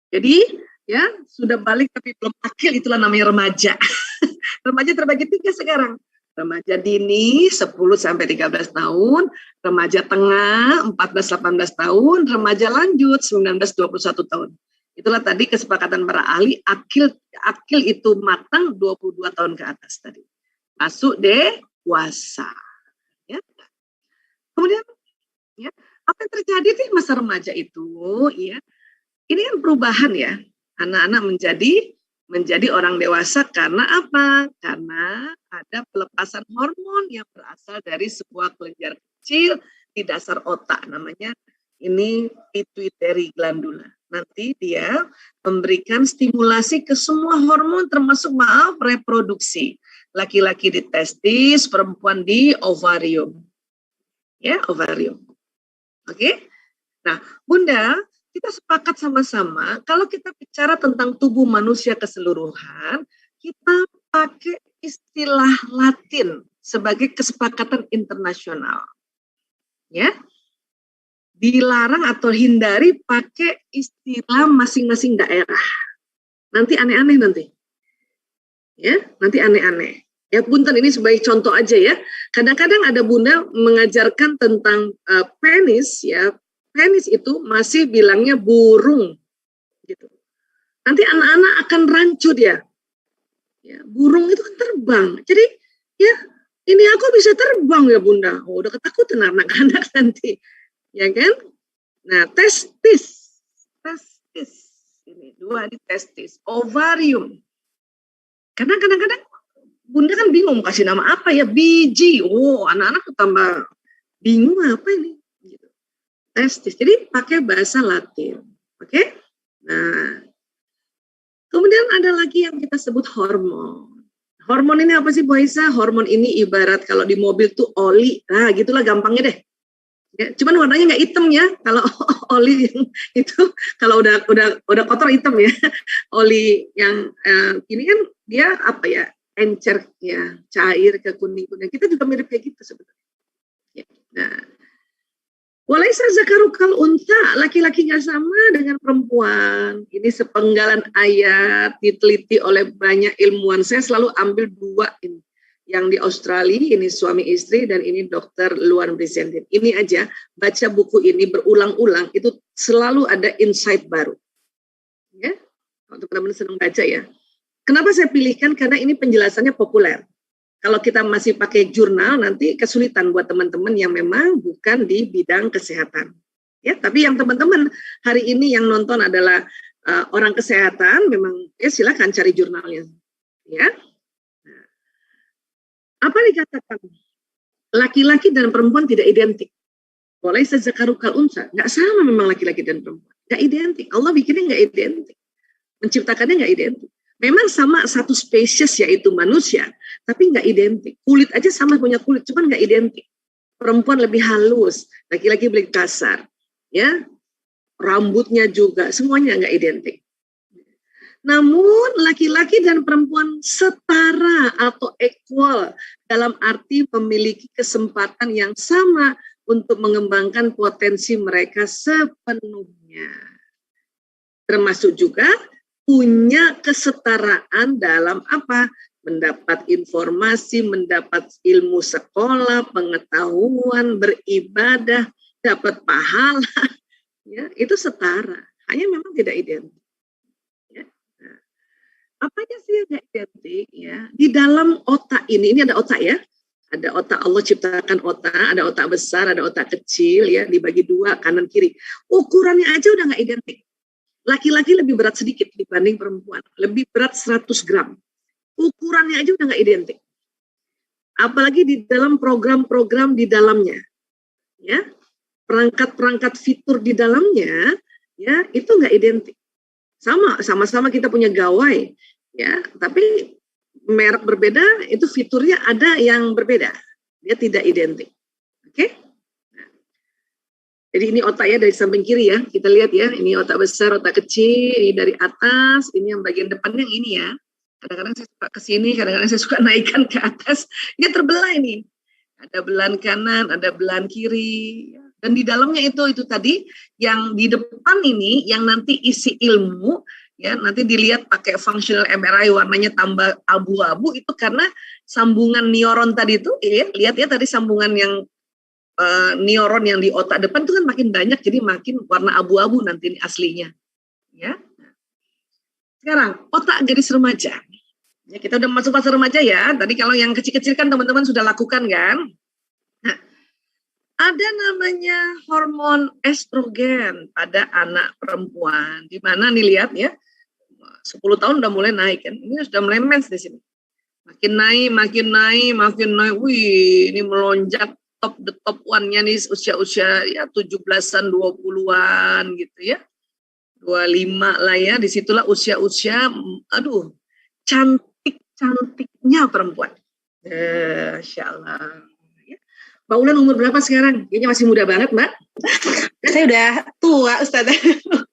Jadi ya sudah balik tapi belum akil, itulah namanya remaja. Remaja terbagi 3 sekarang. Remaja dini 10 sampai 13 tahun, remaja tengah 14-18 tahun, remaja lanjut 19-21 tahun. Itulah tadi kesepakatan para ahli, akil itu matang 22 tahun ke atas tadi. Masuk dewasa. Ya. Kemudian ya, apa yang terjadi di masa remaja itu ya? Ini kan perubahan ya. Anak-anak menjadi orang dewasa karena apa? Karena ada pelepasan hormon yang berasal dari sebuah kelenjar kecil di dasar otak, namanya ini pituitary glandula. Nanti dia memberikan stimulasi ke semua hormon termasuk reproduksi. Laki-laki di testis, perempuan di ovarium. Ya, ovarium. Oke? Nah, Bunda, kita sepakat sama-sama kalau kita bicara tentang tubuh manusia keseluruhan, kita pakai istilah Latin sebagai kesepakatan internasional. Ya. Dilarang atau hindari pakai istilah masing-masing daerah. Nanti aneh-aneh nanti. Ya, nanti aneh-aneh. Ya, punten ini sebagai contoh aja ya. Kadang-kadang ada Bunda mengajarkan tentang penis ya. Penis itu masih bilangnya burung gitu. Nanti anak-anak akan rancu dia. Ya, burung itu kan terbang. Jadi ya, ini aku bisa terbang ya Bunda. Oh, udah ketakutan anak-anak nanti. Ya kan? Nah, testis. Ini 2 di testis. Ovarium. Karena kadang-kadang Bunda kan bingung kasih nama apa ya, biji. Oh, anak-anak tambah bingung apa ini. Gitu. Testis. Jadi pakai bahasa Latin. Oke? Nah, kemudian ada lagi yang kita sebut hormon. Hormon ini apa sih Bu Aisyah? Hormon ini ibarat kalau di mobil tuh oli. Nah, gitulah gampangnya deh. Ya, cuman warnanya nggak hitam ya. Kalau oli itu kalau udah kotor hitam ya. Oli yang ini kan dia apa ya? Encer ya, cair ke kuning-kuning. Kita juga mirip kayak gitu sebetulnya. Ya. Nah, walaisa zakarukal unta, laki-laki nggak sama dengan perempuan. Ini sepenggalan ayat diteliti oleh banyak ilmuwan. Saya selalu ambil 2 ini. Yang di Australia, ini suami istri, dan ini dokter Luan Brizendin. Ini aja, baca buku ini berulang-ulang, itu selalu ada insight baru. Ya, kalau teman-teman senang baca ya. Kenapa saya pilihkan? Karena ini penjelasannya populer. Kalau kita masih pakai jurnal, nanti kesulitan buat teman-teman yang memang bukan di bidang kesehatan. Ya, tapi yang teman-teman hari ini yang nonton adalah orang kesehatan, memang silakan cari jurnalnya. Ya. Apa dikatakan? Laki-laki dan perempuan tidak identik. Boleh sezakarukal unsa, nggak sama memang laki-laki dan perempuan. Nggak identik. Allah bikinnya nggak identik. Menciptakannya nggak identik. Memang sama satu spesies yaitu manusia, tapi nggak identik. Kulit aja sama punya kulit, cuman nggak identik. Perempuan lebih halus, laki-laki lebih kasar. Ya, rambutnya juga, semuanya nggak identik. Namun laki-laki dan perempuan setara atau equal dalam arti memiliki kesempatan yang sama untuk mengembangkan potensi mereka sepenuhnya. Termasuk juga punya kesetaraan dalam apa? Mendapat informasi, mendapat ilmu sekolah, pengetahuan, beribadah, dapat pahala. Ya, itu setara. Hanya memang tidak identik. Apanya sih yang nggak identik ya? Di dalam otak ini ada otak ya. Ada otak, Allah ciptakan otak, ada otak besar, ada otak kecil ya, dibagi 2 kanan kiri. Ukurannya aja udah nggak identik. Laki-laki lebih berat sedikit dibanding perempuan, lebih berat 100 gram. Ukurannya aja udah nggak identik. Apalagi di dalam program-program di dalamnya, ya, perangkat-perangkat fitur di dalamnya, ya, itu nggak identik. Sama-sama kita punya gawai, ya, tapi merek berbeda, itu fiturnya ada yang berbeda, dia tidak identik. Oke? Nah, jadi ini otaknya dari samping kiri ya, kita lihat ya, ini otak besar, otak kecil, ini dari atas, ini yang bagian depannya yang ini ya. Kadang-kadang saya suka ke sini, kadang-kadang saya suka naikkan ke atas, dia terbelah ini. Ada belahan kanan, ada belahan kiri. Dan di dalamnya itu tadi yang di depan ini yang nanti isi ilmu ya, nanti dilihat pakai functional MRI warnanya tambah abu-abu itu karena sambungan neuron tadi itu ya, lihat ya tadi sambungan yang neuron yang di otak depan itu kan makin banyak jadi makin warna abu-abu nanti ini aslinya ya. Sekarang otak gadis remaja. Ya, kita udah masuk fase remaja ya. Tadi kalau yang kecil-kecil kan teman-teman sudah lakukan kan? Nah, ada namanya hormon estrogen pada anak perempuan. Di mana nih lihat ya, 10 tahun udah mulai naik kan. Ini sudah mulai mens di sini. Makin naik. Wih, ini melonjak the top one-nya nih usia-usia ya 17-an, 20-an gitu ya. 25 lah ya, disitulah usia-usia, aduh, cantiknya perempuan. Masya Allah. Mbak Ulan umur berapa sekarang? Kayaknya masih muda banget, Mbak. Saya udah tua, Ustazah.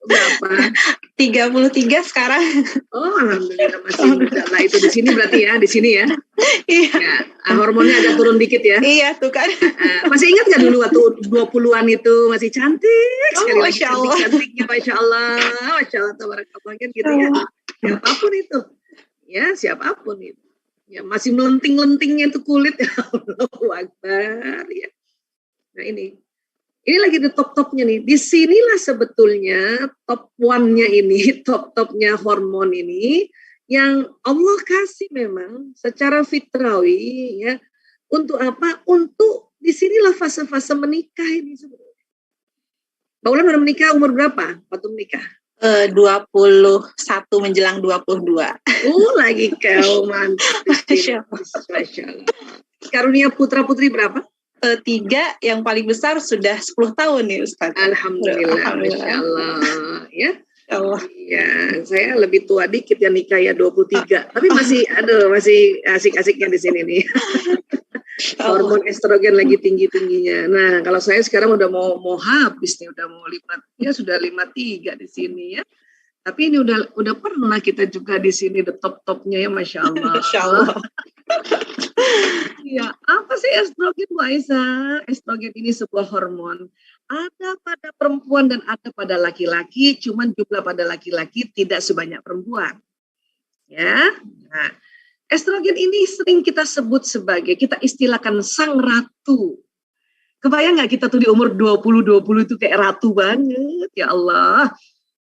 Berapa? 33 sekarang. Oh, alhamdulillah masih muda. Nah, itu di sini berarti ya, di sini ya. Iya. Ya, hormonnya agak turun dikit ya. Iya, tuh kan. Masih ingat nggak dulu waktu 20-an itu masih cantik sekali. Masya Allah. Cantiknya, Masya Allah. Masya Allah, tabarakallah kan gitu ya. Siapapun itu. Ya, siapapun itu. Ya, masih melenting-lentingnya itu kulit. Ya Allahu Akbar ya. Nah ini lagi di top-topnya nih. Disinilah sebetulnya top one-nya ini, top-topnya hormon ini yang Allah kasih memang secara fitrawi ya. Untuk apa? Untuk disinilah fase-fase menikah ini sebetulnya. Mbak Ulan baru menikah umur berapa waktu menikah? 21 menjelang 22. Lagi kau mantap. Masya Allah. Karunia putra-putri berapa? 3, yang paling besar sudah 10 tahun nih Ustaz. Alhamdulillah. Masya Allah. Ya. Allah. Ya, saya lebih tua dikit ya nikah ya 23. Tapi masih asik-asiknya di sini nih. Hormon estrogen lagi tinggi-tingginya. Nah, kalau saya sekarang udah mau habis nih, udah mau 5, ya sudah 53 di sini ya. Tapi ini udah pernah kita juga di sini the top-topnya ya, Masya Allah. Masya Allah. Ya, apa sih estrogen, Bu Aisyah? Estrogen ini sebuah hormon. Ada pada perempuan dan ada pada laki-laki, cuman jumlah pada laki-laki tidak sebanyak perempuan. Ya, nah, estrogen ini sering kita sebut sebagai, kita istilahkan sang ratu. Kebayang nggak kita tuh di umur 20 itu kayak ratu banget, ya Allah.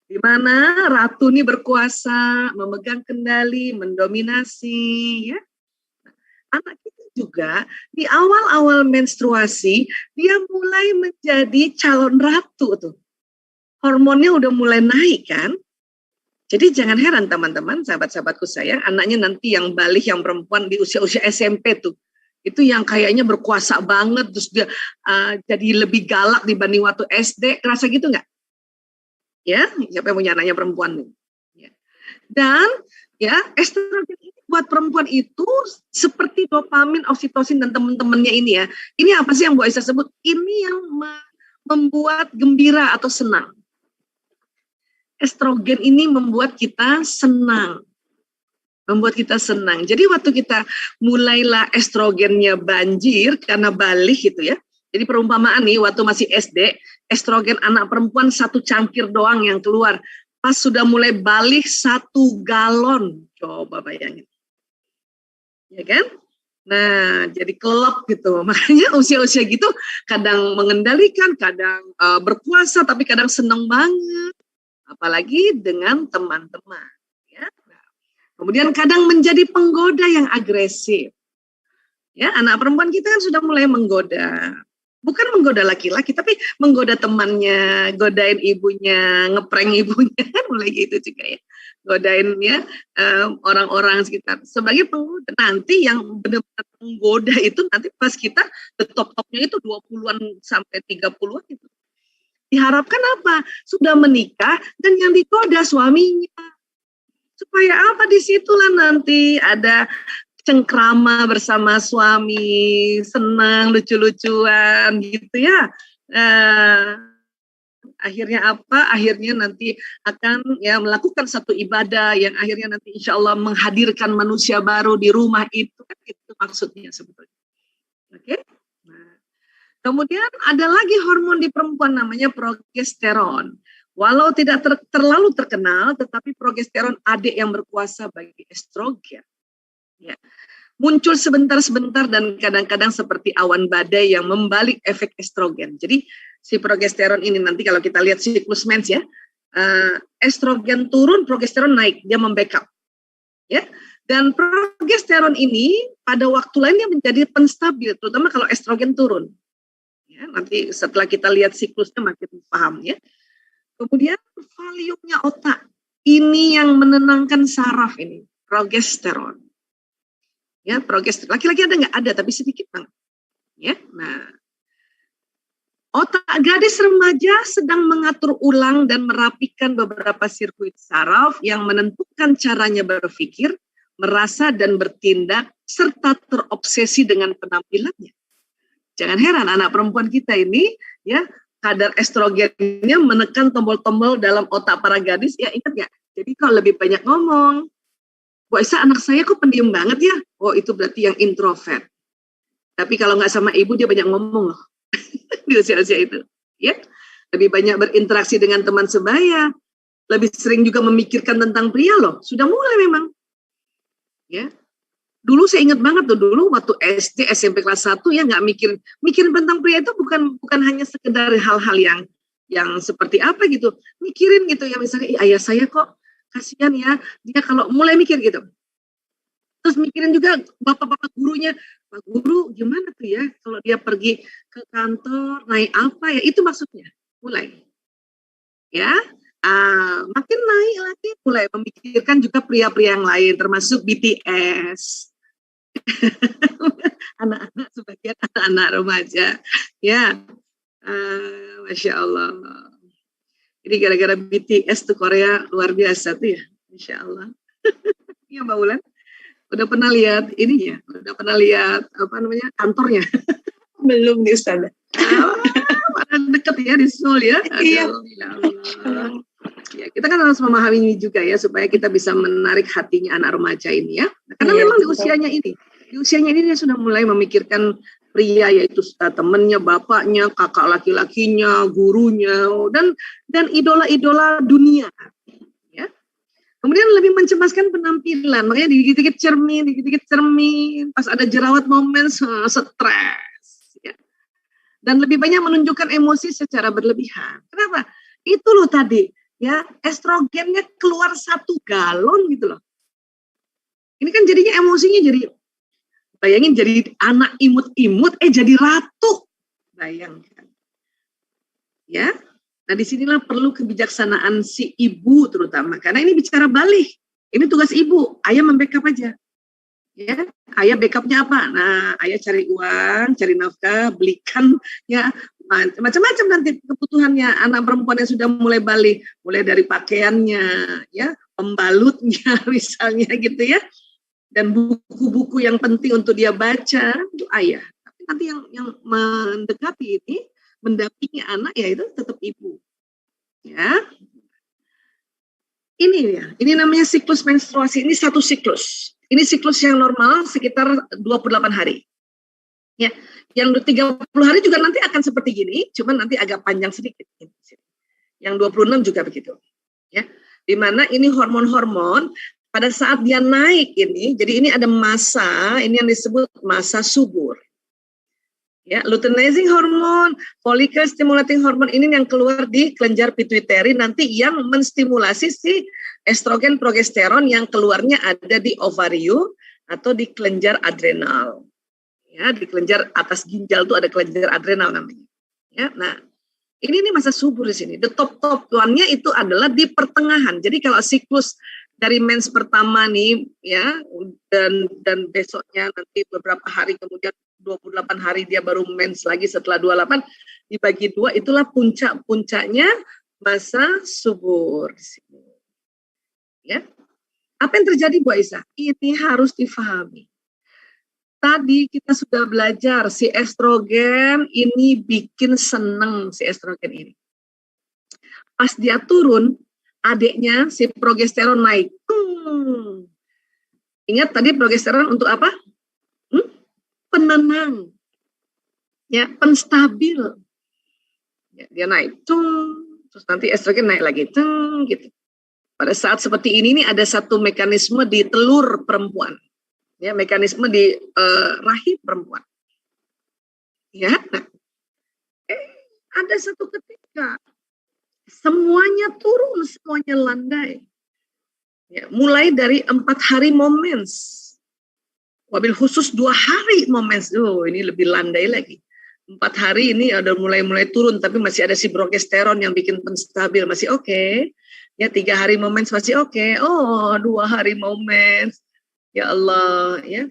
Di mana ratu ini berkuasa, memegang kendali, mendominasi, ya. Anak kita juga di awal-awal menstruasi, dia mulai menjadi calon ratu tuh. Hormonnya udah mulai naik kan. Jadi jangan heran teman-teman, sahabat-sahabatku sayang, anaknya nanti yang balik, yang perempuan di usia-usia SMP tuh. Itu yang kayaknya berkuasa banget, terus dia jadi lebih galak dibanding waktu SD, kerasa gitu nggak? Ya, siapa yang punya anaknya perempuan nih? Ya. Dan ya, estrogen ini buat perempuan itu seperti dopamin, oksitosin dan teman-temannya ini ya. Ini apa sih yang Bu Aisyah sebut? Ini yang membuat gembira atau senang. Estrogen ini membuat kita senang. Jadi waktu kita mulailah estrogennya banjir karena balik gitu ya. Jadi perumpamaan nih waktu masih SD, estrogen anak perempuan 1 cangkir doang yang keluar. Pas sudah mulai balik 1 galon. Coba bayangin. Ya kan? Nah, jadi kelop gitu. Makanya usia-usia gitu kadang mengendalikan, kadang berkuasa, tapi kadang seneng banget. Apalagi dengan teman-teman. Ya. Nah, kemudian kadang menjadi penggoda yang agresif. Ya, anak perempuan kita kan sudah mulai menggoda. Bukan menggoda laki-laki, tapi menggoda temannya, godain ibunya, ngeprank ibunya, kan mulai gitu juga ya. Godain ya orang-orang sekitar. Sebagai penggoda, nanti yang benar-benar menggoda itu nanti pas kita the top-topnya itu 20-an sampai 30-an itu. Diharapkan apa? Sudah menikah dan yang digoda suaminya. Supaya apa? Disitulah nanti ada cengkrama bersama suami, senang, lucu-lucuan gitu ya. Akhirnya apa? Akhirnya nanti akan ya melakukan satu ibadah yang akhirnya nanti insya Allah menghadirkan manusia baru di rumah itu. Kan itu maksudnya sebetulnya. Oke? Nah, Kemudian ada lagi hormon di perempuan namanya progesteron. Walau tidak terlalu terkenal, tetapi progesteron adik yang berkuasa bagi estrogen. Ya. Muncul sebentar-sebentar dan kadang-kadang seperti awan badai yang membalik efek estrogen. Jadi si progesteron ini nanti kalau kita lihat siklus mens ya, estrogen turun, progesteron naik, dia membackup. Ya. Dan progesteron ini pada waktu lainnya menjadi penstabil, terutama kalau estrogen turun. Ya, nanti setelah kita lihat siklusnya makin paham ya. Kemudian valiumnya otak, ini yang menenangkan saraf ini, progesteron. Ya, progesteron. Laki-laki ada nggak? Ada, tapi sedikit banget. Ya, nah, otak gadis remaja sedang mengatur ulang dan merapikan beberapa sirkuit saraf yang menentukan caranya berpikir, merasa dan bertindak, serta terobsesi dengan penampilannya. Jangan heran anak perempuan kita ini, ya, kadar estrogennya menekan tombol-tombol dalam otak para gadis, ya ingat nggak? Jadi kalau lebih banyak ngomong, Bu Aisyah anak saya kok pendiam banget ya? Oh itu berarti yang introvert. Tapi kalau nggak sama ibu dia banyak ngomong loh di usia-usia itu. Ya, lebih banyak berinteraksi dengan teman sebaya, lebih sering juga memikirkan tentang pria loh. Sudah mulai memang. Ya, dulu saya ingat banget tuh dulu waktu SD SMP kelas 1 ya nggak mikirin tentang pria itu bukan hanya sekedar hal-hal yang seperti apa gitu, mikirin gitu ya misalnya ayah saya kok kasihan ya dia kalau mulai mikir gitu, terus mikirin juga bapak-bapak gurunya, Pak Guru gimana tuh ya kalau dia pergi ke kantor naik apa ya, itu maksudnya mulai ya. Makin naik lagi mulai memikirkan juga pria-pria yang lain termasuk BTS. Anak-anak sebagian anak-anak remaja ya, Masya Allah. Jadi gara-gara BTS tuh Korea luar biasa tuh ya, Masya Allah. Iya Mbak Ulan, udah pernah lihat ininya, udah pernah lihat apa namanya kantornya? Belum di sana. Mana deket ya di Seoul ya. Iya. Ya, kita kan harus memahami ini juga ya supaya kita bisa menarik hatinya anak remaja ini ya. Karena memang di usianya ini dia sudah mulai memikirkan pria, yaitu temannya, bapaknya, kakak laki-lakinya, gurunya, dan idola-idola dunia. Ya. Kemudian lebih mencemaskan penampilan, makanya dikit-dikit cermin, pas ada jerawat momen stres. Ya. Dan lebih banyak menunjukkan emosi secara berlebihan. Kenapa? Itu loh tadi. Ya, estrogennya keluar 1 galon gitu loh. Ini kan jadinya emosinya jadi, bayangin jadi anak imut-imut, jadi ratu. Bayangkan. Ya, nah disinilah perlu kebijaksanaan si ibu terutama. Karena ini bicara balik. Ini tugas ibu, ayah membackup aja. Ya, ayah backupnya apa? Nah, ayah cari uang, cari nafkah, belikan ya macam-macam nanti kebutuhannya anak perempuan yang sudah mulai balik, mulai dari pakaiannya, ya, pembalutnya misalnya gitu ya, dan buku-buku yang penting untuk dia baca itu ayah. Tapi nanti yang mendekati ini, mendampingi anak ya itu tetap ibu. Ya, ini namanya siklus menstruasi. Ini satu siklus. Ini siklus yang normal sekitar 28 hari. Ya, yang 30 hari juga nanti akan seperti gini, cuman nanti agak panjang sedikit. Yang 26 juga begitu. Ya, di mana ini hormon-hormon pada saat dia naik ini, jadi ini ada masa, ini yang disebut masa subur. Ya, luteinizing hormon, follicle stimulating hormon ini yang keluar di kelenjar pituitary nanti yang menstimulasi si estrogen progesteron yang keluarnya ada di ovarium atau di kelenjar adrenal. Ya, di kelenjar atas ginjal itu ada kelenjar adrenal namanya. Ya, nah, ini masa subur di sini. The top one-nya itu adalah di pertengahan. Jadi kalau siklus dari mens pertama nih ya dan besoknya nanti beberapa hari kemudian 28 hari dia baru mens lagi setelah 28 dibagi 2 itulah puncaknya masa subur di sini. Ya. Apa yang terjadi Bu Aisyah? Ini harus difahami. Tadi kita sudah belajar si estrogen ini bikin seneng si estrogen ini. Pas dia turun, adiknya si progesteron naik. Ingat tadi progesteron untuk apa? Penenang. ya penstabil. Ya, dia naik, terus nanti estrogen naik lagi, gitu. Pada saat seperti ini nih ada satu mekanisme di telur perempuan, ya mekanisme di rahim perempuan. Ya, nah, ada satu ketika semuanya turun, semuanya landai. Ya, mulai dari 4 hari momens, wabil khusus 2 hari momens, ini lebih landai lagi. 4 hari ini ada mulai turun, tapi masih ada si progesteron yang bikin penstabil, masih oke. Ya 3 hari momens masih oke. 2 hari momens, ya Allah, ya.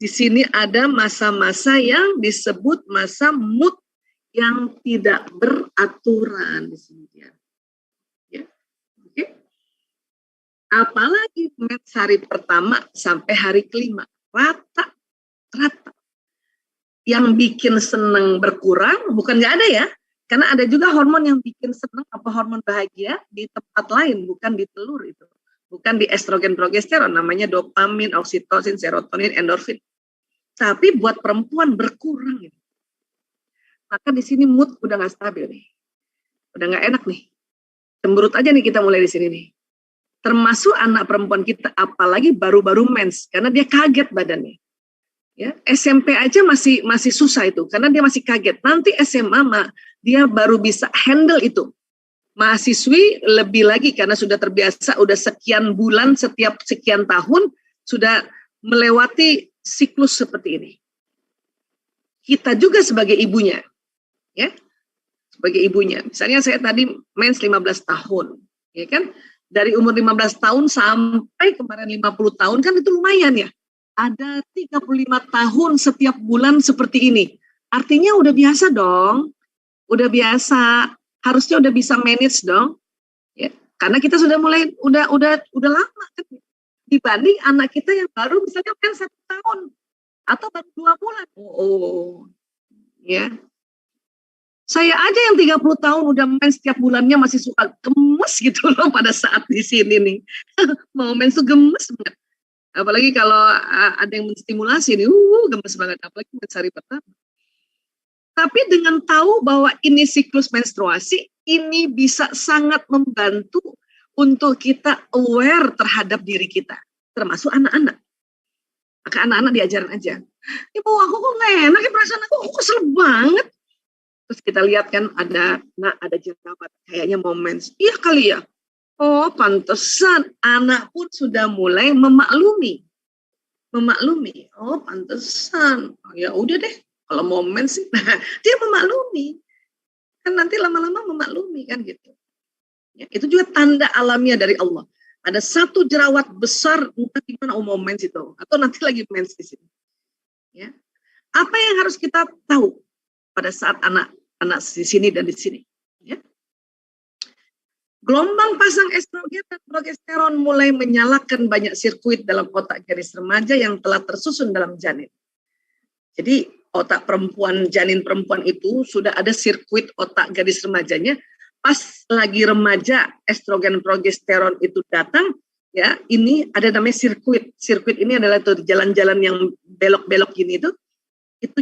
Di sini ada masa-masa yang disebut masa mood yang tidak beraturan di sini ya. Oke. Apalagi mens hari pertama sampai hari kelima rata. Yang bikin seneng berkurang bukan nggak ada ya, karena ada juga hormon yang bikin seneng apa hormon bahagia di tempat lain, bukan di telur itu, bukan di estrogen progesteron, namanya dopamin, oksitosin, serotonin, endorfin. Tapi buat perempuan berkurang gitu. Maka di sini mood udah nggak stabil nih, udah nggak enak nih, cemberut aja nih kita mulai di sini nih. Termasuk anak perempuan kita, apalagi baru-baru mens, karena dia kaget badannya. Ya, SMP aja masih susah itu, karena dia masih kaget. Nanti SMA dia baru bisa handle itu. Mahasiswi lebih lagi karena sudah terbiasa, udah sekian bulan, setiap sekian tahun sudah melewati siklus seperti ini. Kita juga sebagai ibunya, ya, sebagai ibunya. Misalnya saya tadi mens 15 tahun, ya kan? Dari umur 15 tahun sampai kemarin 50 tahun kan itu lumayan ya. Ada 35 tahun setiap bulan seperti ini. Artinya udah biasa dong. Udah biasa. Harusnya udah bisa manage dong. Ya, karena kita sudah mulai udah lama kan. Dibanding anak kita yang baru misalnya kan 1 tahun atau baru 2 bulan. Ya. Saya aja yang 30 tahun udah main setiap bulannya masih suka gemes gitu loh pada saat di sini nih. Mau main tuh gemes banget. Apalagi kalau ada yang menstimulasi nih, gemes banget, apalagi hari pertama. Tapi dengan tahu bahwa ini siklus menstruasi, ini bisa sangat membantu untuk kita aware terhadap diri kita, termasuk anak-anak. Maka anak-anak diajarin aja, ibu aku kok gak enak ya perasaan aku kesel banget. Terus kita lihat kan ada jerawat, kayaknya mau mens. Iya kali ya. Oh, pantesan anak pun sudah mulai memaklumi. Oh, pantesan. Oh, ya udah deh, kalau momen sih, dia memaklumi. Kan nanti lama-lama memaklumi kan gitu. Ya, itu juga tanda alamiah dari Allah. Ada satu jerawat besar, entah di mana mens itu, atau nanti lagi mens di sini. Ya, apa yang harus kita tahu pada saat anak di sini dan di sini? Ya. Gelombang pasang estrogen dan progesteron mulai menyalakan banyak sirkuit dalam otak gadis remaja yang telah tersusun dalam janin. Jadi otak perempuan, janin perempuan itu sudah ada sirkuit otak gadis remajanya. Pas lagi remaja, estrogen progesteron itu datang, ya ini ada namanya sirkuit. Sirkuit ini adalah tuh jalan-jalan yang belok-belok gini itu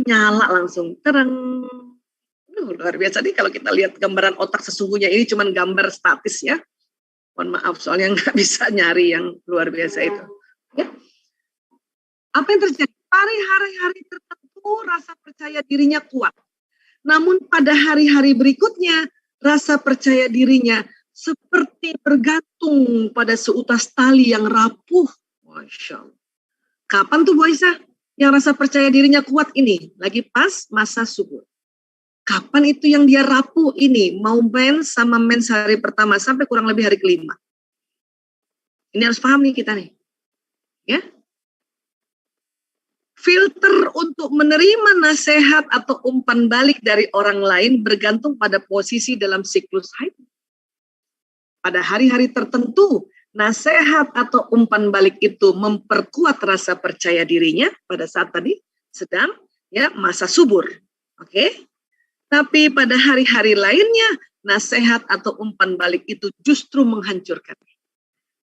nyala langsung, terang. Luar biasa nih kalau kita lihat gambaran otak sesungguhnya, ini cuma gambar statis ya. Mohon maaf soalnya nggak bisa nyari yang luar biasa itu. Ya. Apa yang terjadi? Pada hari-hari tertentu rasa percaya dirinya kuat. Namun pada hari-hari berikutnya rasa percaya dirinya seperti bergantung pada seutas tali yang rapuh. Masya Allah. Kapan tuh Bu Aisyah yang rasa percaya dirinya kuat ini? Lagi pas masa subur. Kapan itu yang dia rapuh ini? Mau mens sama mens hari pertama sampai kurang lebih hari kelima. Ini harus paham nih kita nih. Ya. Filter untuk menerima nasihat atau umpan balik dari orang lain bergantung pada posisi dalam siklus haid. Pada hari-hari tertentu, nasihat atau umpan balik itu memperkuat rasa percaya dirinya pada saat tadi sedang ya masa subur. Oke? Tapi pada hari-hari lainnya, nasihat atau umpan balik itu justru menghancurkan.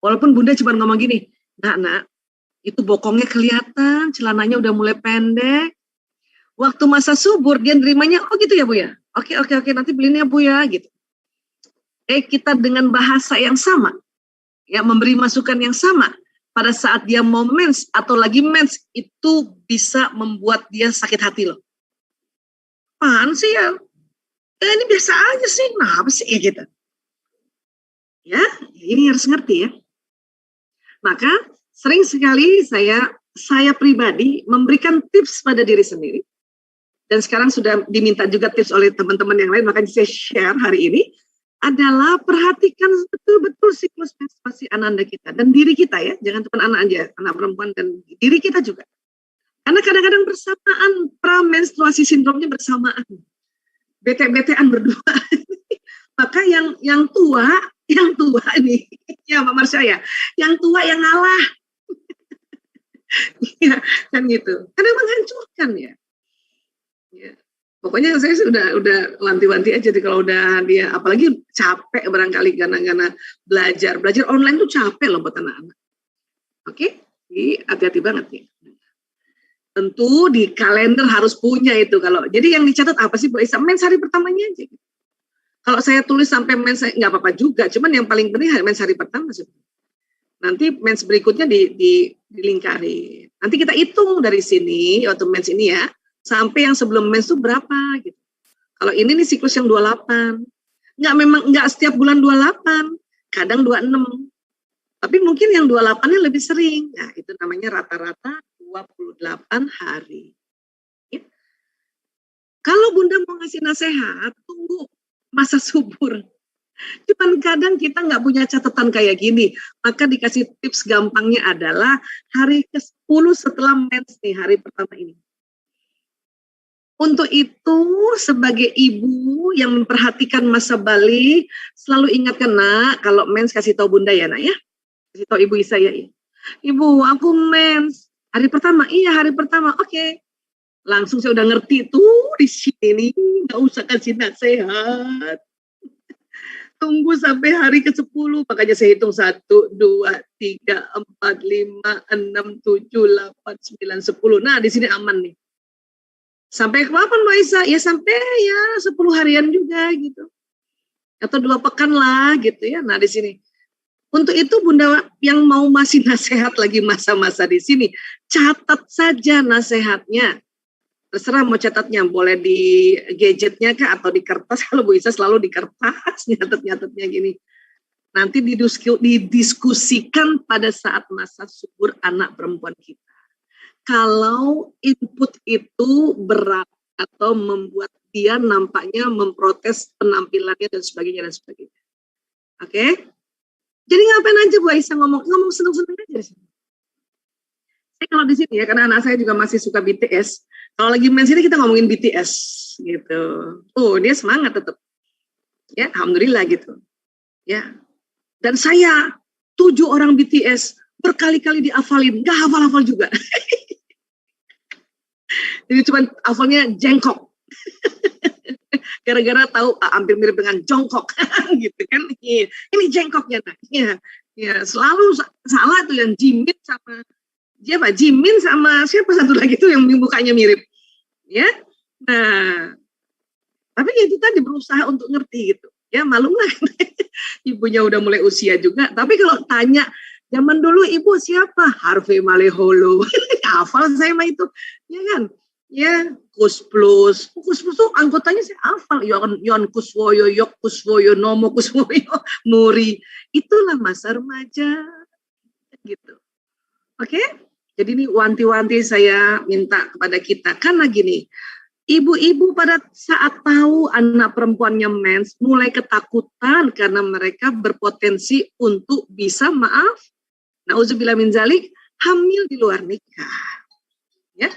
Walaupun Bunda cuma ngomong gini, nak, itu bokongnya kelihatan, celananya udah mulai pendek. Waktu masa subur dia nerimanya, oh gitu ya Bu ya. Oke, nanti belinya Bu ya gitu. Kita dengan bahasa yang sama, ya memberi masukan yang sama pada saat dia mau mens atau lagi mens itu bisa membuat dia sakit hati loh. Apaan sih ya? Ini biasa aja sih, nah apa sih ya gitu. Ya, ini harus ngerti ya. Maka sering sekali saya pribadi memberikan tips pada diri sendiri. Dan sekarang sudah diminta juga tips oleh teman-teman yang lain, makanya saya share hari ini. Adalah perhatikan betul-betul siklus menstruasi ananda kita dan diri kita ya, jangan cuma anak aja, anak perempuan dan diri kita juga. Karena kadang-kadang bersamaan pramenstruasi sindromnya bersamaan, bete-betean berdua. Maka yang tua nih, ya Mbak Marsha ya, yang tua yang ngalah, ya kan gitu. Kadang menghancurkan ya. Pokoknya saya udah wanti-wanti aja kalau udah dia, apalagi capek barangkali karena belajar online tuh capek loh buat anak-anak. Oke, hati-hati banget ya. Tentu di kalender harus punya itu kalau. Jadi yang dicatat apa sih Bu Isa? Mens hari pertamanya aja. Kalau saya tulis sampai mens nggak apa-apa juga, cuman yang paling penting mens hari pertama sih. Nanti mens berikutnya dilingkari. Nanti kita hitung dari sini waktu mens ini ya. Sampai yang sebelum mens itu berapa gitu. Kalau ini nih siklus yang 28. Enggak setiap bulan 28, kadang 26. Tapi mungkin yang 28-nya lebih sering. Nah, itu namanya rata-rata 28 hari. Ya. Kalau Bunda mau ngasih nasihat, tunggu masa subur. Cuman kadang kita nggak punya catatan kayak gini. Maka dikasih tips gampangnya adalah hari ke-10 setelah mens nih, hari pertama ini. Untuk itu, sebagai ibu yang memperhatikan masa balik, selalu ingatkan nak, kalau mens kasih tahu Bunda ya nak ya. Kasih tahu Ibu Isa ya. Ibu, aku mens. Hari pertama, iya hari pertama, oke. Langsung saya udah ngerti tuh di sini, nggak usah kasih nasihat. Tunggu sampai hari ke-10, makanya saya hitung 1, 2, 3, 4, 5, 6, 7, 8, 9, 10. Nah di sini aman nih. Sampai kapan Mbak Isa? Ya sampai ya 10 harian juga gitu. Atau 2 pekan lah gitu ya. Nah di sini. Untuk itu Bunda yang mau masih nasihat lagi masa-masa di sini, catat saja nasihatnya. Terserah mau catatnya, boleh di gadgetnya kah atau di kertas. Kalau Bu Isa selalu di kertas, nyatet-nyatetnya gini. Nanti didiskusikan pada saat masa subur anak perempuan kita. Kalau input itu berat atau membuat dia nampaknya memprotes penampilannya dan sebagainya. Oke? Jadi ngapain aja Bu Aisyah ngomong seneng-seneng aja di sini. Saya kalau di sini ya, karena anak saya juga masih suka BTS. Kalau lagi main sini kita ngomongin BTS gitu. Oh, dia semangat tetap. Ya, alhamdulillah gitu. Ya. Dan saya 7 orang BTS berkali-kali dihafalin, nggak hafal-hafal juga. Jadi cuma hafalnya jengkok. Gara-gara tahu hampir mirip dengan jongkok gitu kan. Ini jengkoknya nah. Ya, selalu salah tuh yang Jimin sama siapa satu lagi tuh yang mukanya mirip. Ya. Nah, tapi itu tadi berusaha untuk ngerti gitu. Ya, malum lah. Ibunya udah mulai usia juga, tapi kalau tanya zaman dulu ibu siapa? Harvey Maleholo. Hafal saya mah itu. Ya kan? Ya, Kus Plus tuh anggotanya saya hafal. Yon Kuswoyo, Yok Kuswoyo, Nomo Kuswoyo, Muri. Itulah masa remaja. Gitu. Oke? Jadi ini wanti-wanti saya minta kepada kita. Karena gini, ibu-ibu pada saat tahu anak perempuannya mens mulai ketakutan karena mereka berpotensi untuk bisa, na'udzubillah min zalik, hamil di luar nikah. Ya.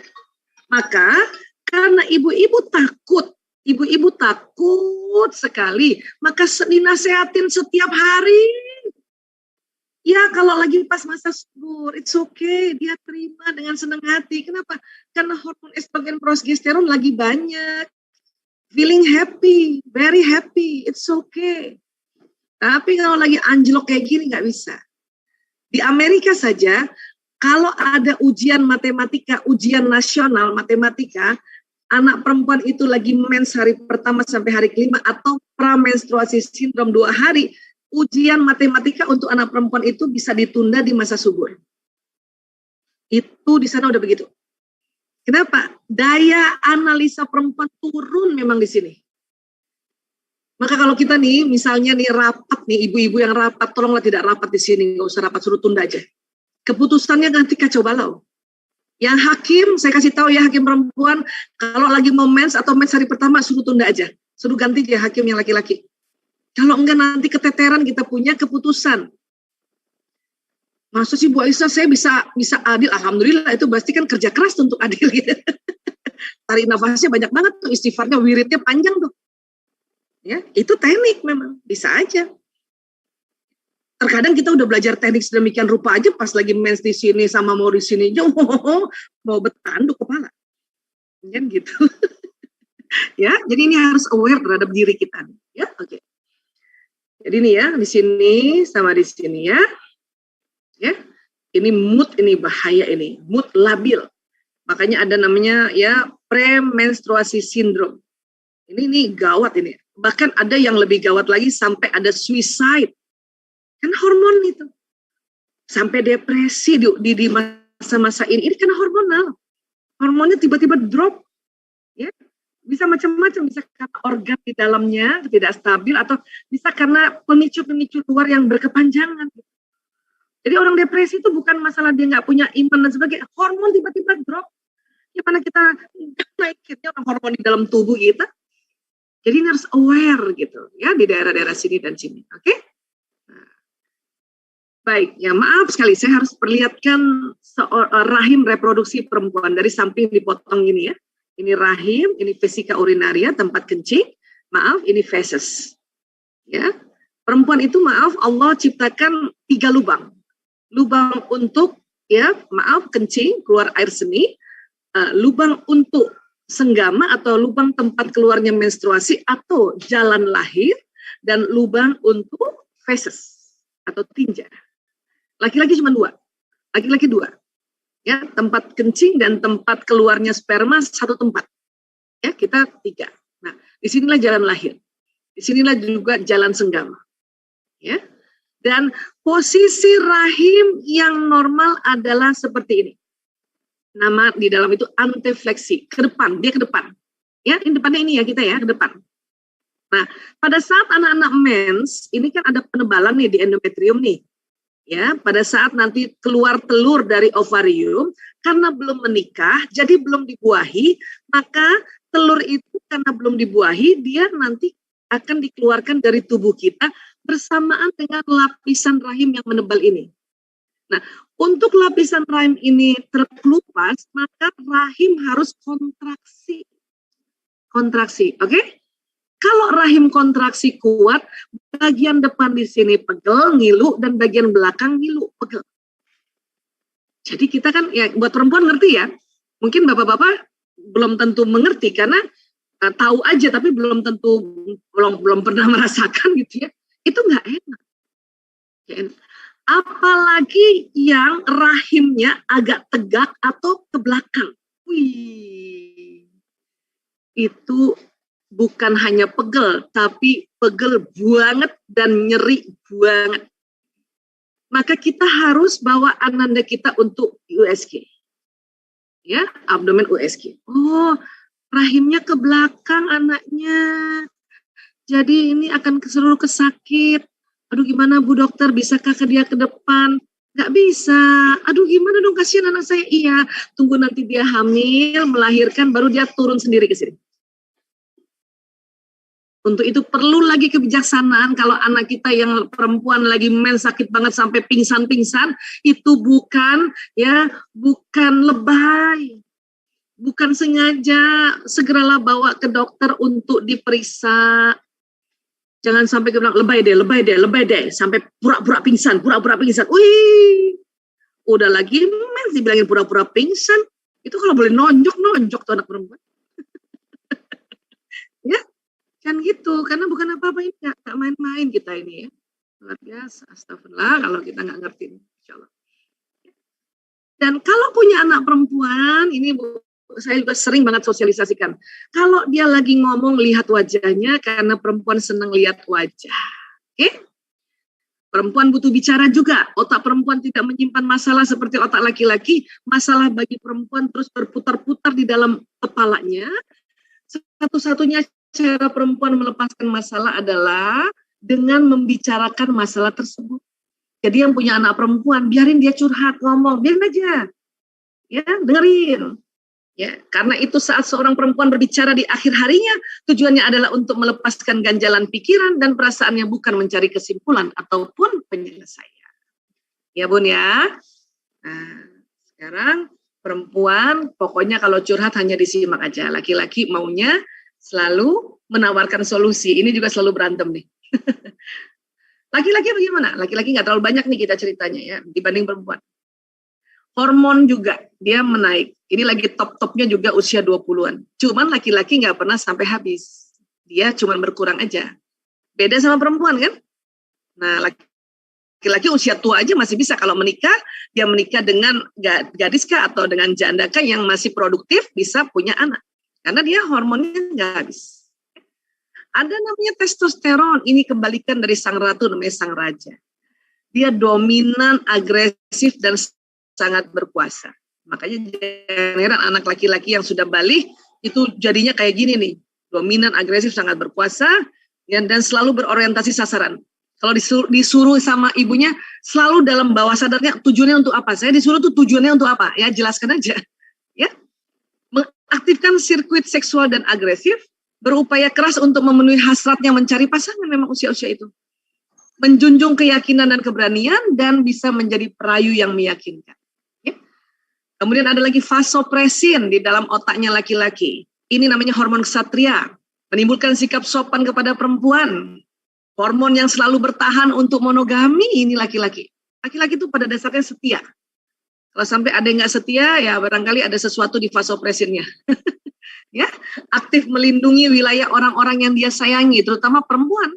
Maka karena ibu-ibu takut sekali, maka dinasehatin setiap hari. Ya kalau lagi pas masa subur, it's okay, dia terima dengan senang hati. Kenapa? Karena hormon estrogen progesteron lagi banyak. Feeling happy, very happy, it's okay. Tapi kalau lagi anjlok kayak gini nggak bisa. Di Amerika saja, kalau ada ujian matematika, ujian nasional matematika, anak perempuan itu lagi mens hari pertama sampai hari kelima atau pramenstruasi sindrom 2 hari, ujian matematika untuk anak perempuan itu bisa ditunda di masa subur. Itu di sana udah begitu. Kenapa? Daya analisa perempuan turun memang di sini. Maka kalau kita nih, misalnya nih rapat nih, ibu-ibu yang rapat, tolonglah tidak rapat di sini, nggak usah rapat, suruh tunda aja. Keputusannya nanti kacau balau. Yang hakim, saya kasih tahu ya hakim perempuan, kalau lagi mau mens atau mens hari pertama, suruh tunda aja. Suruh ganti aja hakim yang laki-laki. Kalau enggak nanti keteteran kita punya keputusan. Maksud sih Bu Aisyah saya bisa adil, alhamdulillah itu pasti kan kerja keras untuk adil gitu. Tarik nafasnya banyak banget tuh, istighfarnya, wiridnya panjang tuh. Ya, itu teknik memang, bisa aja. Terkadang kita udah belajar teknik sedemikian rupa aja pas lagi mens di sini sama mau di sini aja, mau bertanduk kepala. Kan gitu. Ya, jadi ini harus aware terhadap diri kita. Ya, oke. Jadi ini ya, di sini sama di sini ya. Ya. Ini mood, ini bahaya ini. Mood labil. Makanya ada namanya ya premenstruasi sindrom. Ini gawat ini. Bahkan ada yang lebih gawat lagi sampai ada suicide. Kan hormon itu. Sampai depresi di masa-masa ini kan hormonal. Hormonnya tiba-tiba drop. Ya. Bisa macam-macam, bisa karena organ di dalamnya tidak stabil atau bisa karena pemicu-pemicu luar yang berkepanjangan. Jadi orang depresi itu bukan masalah dia nggak punya iman dan sebagainya, hormon tiba-tiba drop. Gimana kita naiknya hormon di dalam tubuh kita? Jadi ini harus aware gitu ya di daerah-daerah sini dan sini. Oke? Okay? Baik, ya maaf sekali saya harus perlihatkan rahim reproduksi perempuan dari samping dipotong ini ya. Ini rahim, ini vesika urinaria, tempat kencing. Maaf, ini feses. Ya, perempuan itu maaf Allah ciptakan 3 lubang. Lubang untuk ya maaf kencing keluar air seni, lubang untuk senggama atau lubang tempat keluarnya menstruasi atau jalan lahir, dan lubang untuk feses atau tinja. Laki-laki cuma 2, laki-laki 2. Ya, tempat kencing dan tempat keluarnya sperma satu tempat. Ya, kita 3. Nah, disinilah jalan lahir. Disinilah juga jalan senggama. Ya. Dan posisi rahim yang normal adalah seperti ini. Nama di dalam itu antefleksi, ke depan, dia ke depan. Ya, ini depannya ini ya kita ya, ke depan. Nah, pada saat anak-anak mens, ini kan ada penebalan nih di endometrium nih. Ya, pada saat nanti keluar telur dari ovarium, karena belum menikah, jadi belum dibuahi, maka telur itu karena belum dibuahi, dia nanti akan dikeluarkan dari tubuh kita bersamaan dengan lapisan rahim yang menebal ini. Nah, untuk lapisan rahim ini terkelupas, maka rahim harus kontraksi. Kontraksi, oke? Kalau rahim kontraksi kuat, bagian depan di sini pegel, ngilu, dan bagian belakang ngilu, pegel. Jadi kita kan, ya buat perempuan ngerti ya, mungkin bapak-bapak belum tentu mengerti karena tahu aja, tapi belum tentu, belum pernah merasakan gitu ya. Itu nggak enak. Apalagi yang rahimnya agak tegak atau ke belakang. Wih, itu bukan hanya pegel, tapi pegel banget dan nyeri banget. Maka kita harus bawa ananda kita untuk USG. Ya, abdomen USG. Oh, rahimnya ke belakang anaknya. Jadi ini akan seluruh kesakit. Aduh gimana Bu Dokter, bisakah dia ke depan? Nggak bisa. Aduh gimana dong, kasihan anak saya. Iya, tunggu nanti dia hamil, melahirkan, baru dia turun sendiri ke sini. Untuk itu perlu lagi kebijaksanaan kalau anak kita yang perempuan lagi mens sakit banget sampai pingsan-pingsan, itu bukan lebay. Bukan sengaja, segeralah bawa ke dokter untuk diperiksa. Jangan sampai ke bilang lebay deh, sampai pura-pura pingsan. Wih, udah lagi mens dibilangin pura-pura pingsan. Itu kalau boleh nonjok tuh anak perempuan. Ya. Kan gitu, karena bukan apa-apa ini, gak main-main kita ini ya. Luar biasa, astagfirullah kalau kita gak ngerti, insya Allah. Dan kalau punya anak perempuan, ini Bu saya juga sering banget sosialisasikan. Kalau dia lagi ngomong, lihat wajahnya, karena perempuan senang lihat wajah. Oke? Perempuan butuh bicara juga. Otak perempuan tidak menyimpan masalah seperti otak laki-laki. Masalah bagi perempuan terus berputar-putar di dalam kepalanya. Satu-satunya cara perempuan melepaskan masalah adalah dengan membicarakan masalah tersebut. Jadi yang punya anak perempuan, biarin dia curhat, ngomong, biarin aja. Ya, dengerin. Ya, karena itu saat seorang perempuan berbicara di akhir harinya, tujuannya adalah untuk melepaskan ganjalan pikiran dan perasaannya, bukan mencari kesimpulan ataupun penyelesaian. Ya Bun ya. Nah, sekarang perempuan pokoknya kalau curhat hanya disimak aja. Laki-laki maunya selalu menawarkan solusi. Ini juga selalu berantem nih. Laki-laki bagaimana? Laki-laki nggak terlalu banyak nih kita ceritanya ya dibanding perempuan. Hormon juga dia menaik. Ini lagi top-topnya juga usia 20-an. Cuman laki-laki nggak pernah sampai habis. Dia cuman berkurang aja. Beda sama perempuan kan? Nah, laki-laki usia tua aja masih bisa kalau menikah, dia menikah dengan gadis kah atau dengan janda kah yang masih produktif bisa punya anak. Karena dia hormonnya nggak habis. Ada namanya testosteron, ini kebalikan dari sang ratu namanya sang raja. Dia dominan, agresif, dan sangat berkuasa. Makanya jangan heran anak laki-laki yang sudah balik, itu jadinya kayak gini nih. Dominan, agresif, sangat berkuasa, dan selalu berorientasi sasaran. Kalau disuruh sama ibunya, selalu dalam bawah sadarnya, tujuannya untuk apa? Saya disuruh tuh tujuannya untuk apa? Ya jelaskan aja. Ya, mengaktifkan sirkuit seksual dan agresif, berupaya keras untuk memenuhi hasratnya mencari pasangan memang usia-usia itu. Menjunjung keyakinan dan keberanian dan bisa menjadi perayu yang meyakinkan. Ya. Kemudian ada lagi vasopresin di dalam otaknya laki-laki. Ini namanya hormon ksatria. Menimbulkan sikap sopan kepada perempuan. Hormon yang selalu bertahan untuk monogami ini laki-laki. Laki-laki itu pada dasarnya setia. Kalau sampai ada yang nggak setia, ya barangkali ada sesuatu di vasopresinnya. Ya, aktif melindungi wilayah orang-orang yang dia sayangi, terutama perempuan.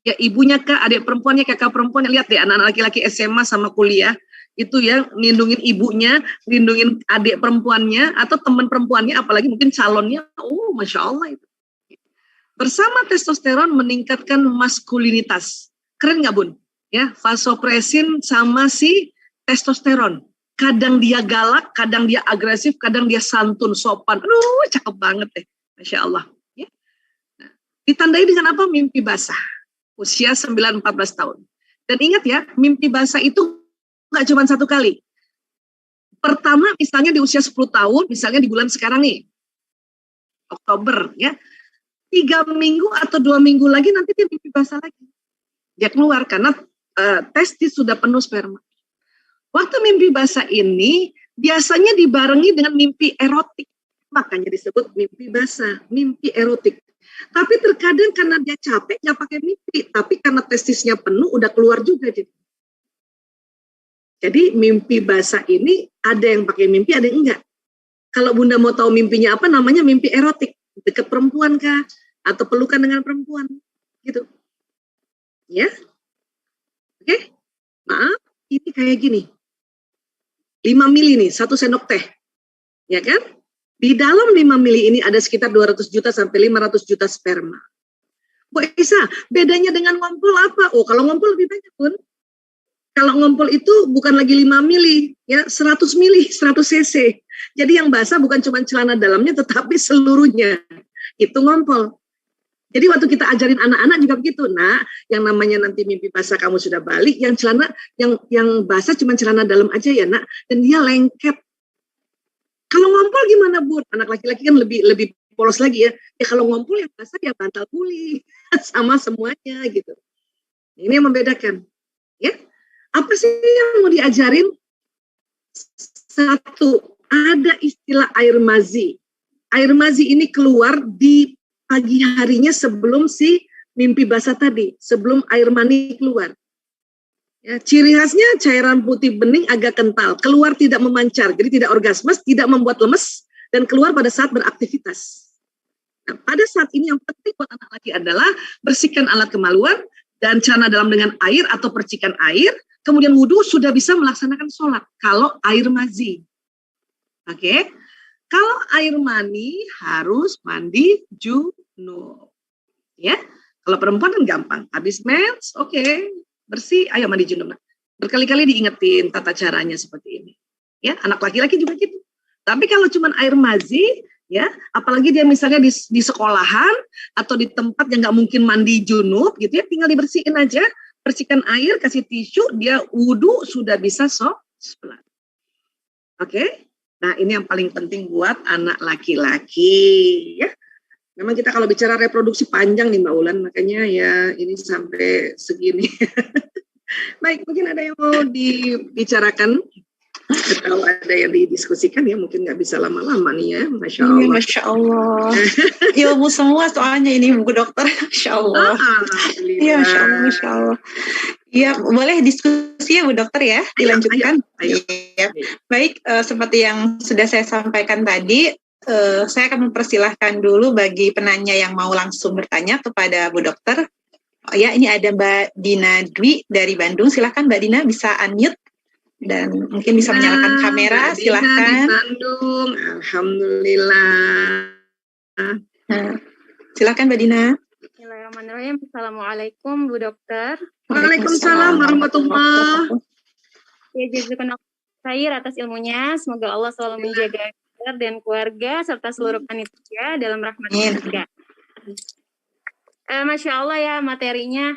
Ya, ibunya kah, adik perempuannya, kakak perempuannya, lihat deh anak-anak laki-laki SMA sama kuliah, itu ya lindungin ibunya, lindungin adik perempuannya, atau teman perempuannya, apalagi mungkin calonnya, Masya Allah itu. Bersama testosteron meningkatkan maskulinitas. Keren nggak Bun? Ya, vasopresin sama si testosteron. Kadang dia galak, kadang dia agresif, kadang dia santun, sopan. Aduh, cakep banget deh. Masya Allah. Ya. Nah, ditandai dengan apa? Mimpi basah. Usia 9-14 tahun. Dan ingat ya, mimpi basah itu nggak cuma satu kali. Pertama, misalnya di usia 10 tahun, misalnya di bulan sekarang nih, Oktober, ya. 3 minggu atau 2 minggu lagi nanti dia mimpi basah lagi. Dia keluar karena testis sudah penuh sperma. Waktu mimpi basah ini biasanya dibarengi dengan mimpi erotik. Makanya disebut mimpi basah, mimpi erotik. Tapi terkadang karena dia capek, nggak pakai mimpi. Tapi karena testisnya penuh, udah keluar juga. Jadi mimpi basah ini ada yang pakai mimpi, ada yang enggak. Kalau Bunda mau tahu mimpinya apa, namanya mimpi erotik. Dekat perempuan kah? Atau pelukan dengan perempuan. Gitu. Ya? Oke? Maaf, ini kayak gini. 5 mili nih, 1 sendok teh. Ya kan? Di dalam 5 mili ini ada sekitar 200 juta sampai 500 juta sperma. Bu Esa, bedanya dengan ngompol apa? Kalau ngompol lebih banyak Bun. Kalau ngompol itu bukan lagi 5 mili, ya 100 mili, 100 cc. Jadi yang basah bukan cuma celana dalamnya, tetapi seluruhnya. Itu ngompol. Jadi waktu kita ajarin anak-anak juga begitu. Nah, yang namanya nanti mimpi basah kamu sudah balik, yang celana yang basah cuma celana dalam aja ya, Nak. Dan dia lengket. Kalau ngompol gimana, Bu? Anak laki-laki kan lebih polos lagi ya. Ya kalau ngompol yang basah ya bantal kuli sama semuanya gitu. Ini yang membedakan. Ya. Apa sih yang mau diajarin? Satu, ada istilah air mazi. Air mazi ini keluar di pagi harinya sebelum si mimpi basah tadi, sebelum air mani keluar. Ya, ciri khasnya cairan putih bening agak kental, keluar tidak memancar, jadi tidak orgasmes, tidak membuat lemes, dan keluar pada saat beraktivitas. Nah, pada saat ini yang penting buat anak laki adalah bersihkan alat kemaluan dan celana dalam dengan air atau percikan air, kemudian wudhu sudah bisa melaksanakan sholat kalau air mazi. Oke. Kalau air mani harus mandi junub. Ya, kalau perempuan kan gampang. Habis mens, oke, bersih, ayo mandi junub. Berkali-kali diingetin tata caranya seperti ini. Ya, anak laki-laki juga gitu. Tapi kalau cuma air mazi, ya, apalagi dia misalnya di sekolahan atau di tempat yang nggak mungkin mandi junub, gitu ya, tinggal dibersihin aja, bersihkan air, kasih tisu, dia wudhu sudah bisa sholat. Oke? Nah, ini yang paling penting buat anak laki-laki, ya. Memang kita kalau bicara reproduksi panjang nih Mbak Ulan, makanya ya ini sampai segini. Baik, mungkin ada yang mau dibicarakan atau ada yang didiskusikan ya, mungkin nggak bisa lama-lama nih ya, Masya Allah. Masya Allah. Ilmu semua soalnya ini Bu Dokter, Masya Allah. Iya, Masya Allah, Masya Allah. Iya, boleh diskusi ya Bu Dokter ya, dilanjutkan. Ayo. Ya. Baik, seperti yang sudah saya sampaikan tadi, saya akan mempersilahkan dulu bagi penanya yang mau langsung bertanya kepada Bu Dokter. Oh ya, ini ada Mbak Dina Dwi dari Bandung. Silahkan Mbak Dina bisa unmute dan mungkin bisa menyalakan kamera. Silahkan. Di Bandung, alhamdulillah. Silahkan Mbak Dina. Bismillahirrahmanirrahim. Assalamualaikum Bu Dokter. Waalaikumsalam warahmatullahi. Ya, jazakallahu khair atas ilmunya. Semoga Allah selalu menjaga kita dan keluarga serta seluruh panitia dalam rahmat-Nya. Masya Allah ya, materinya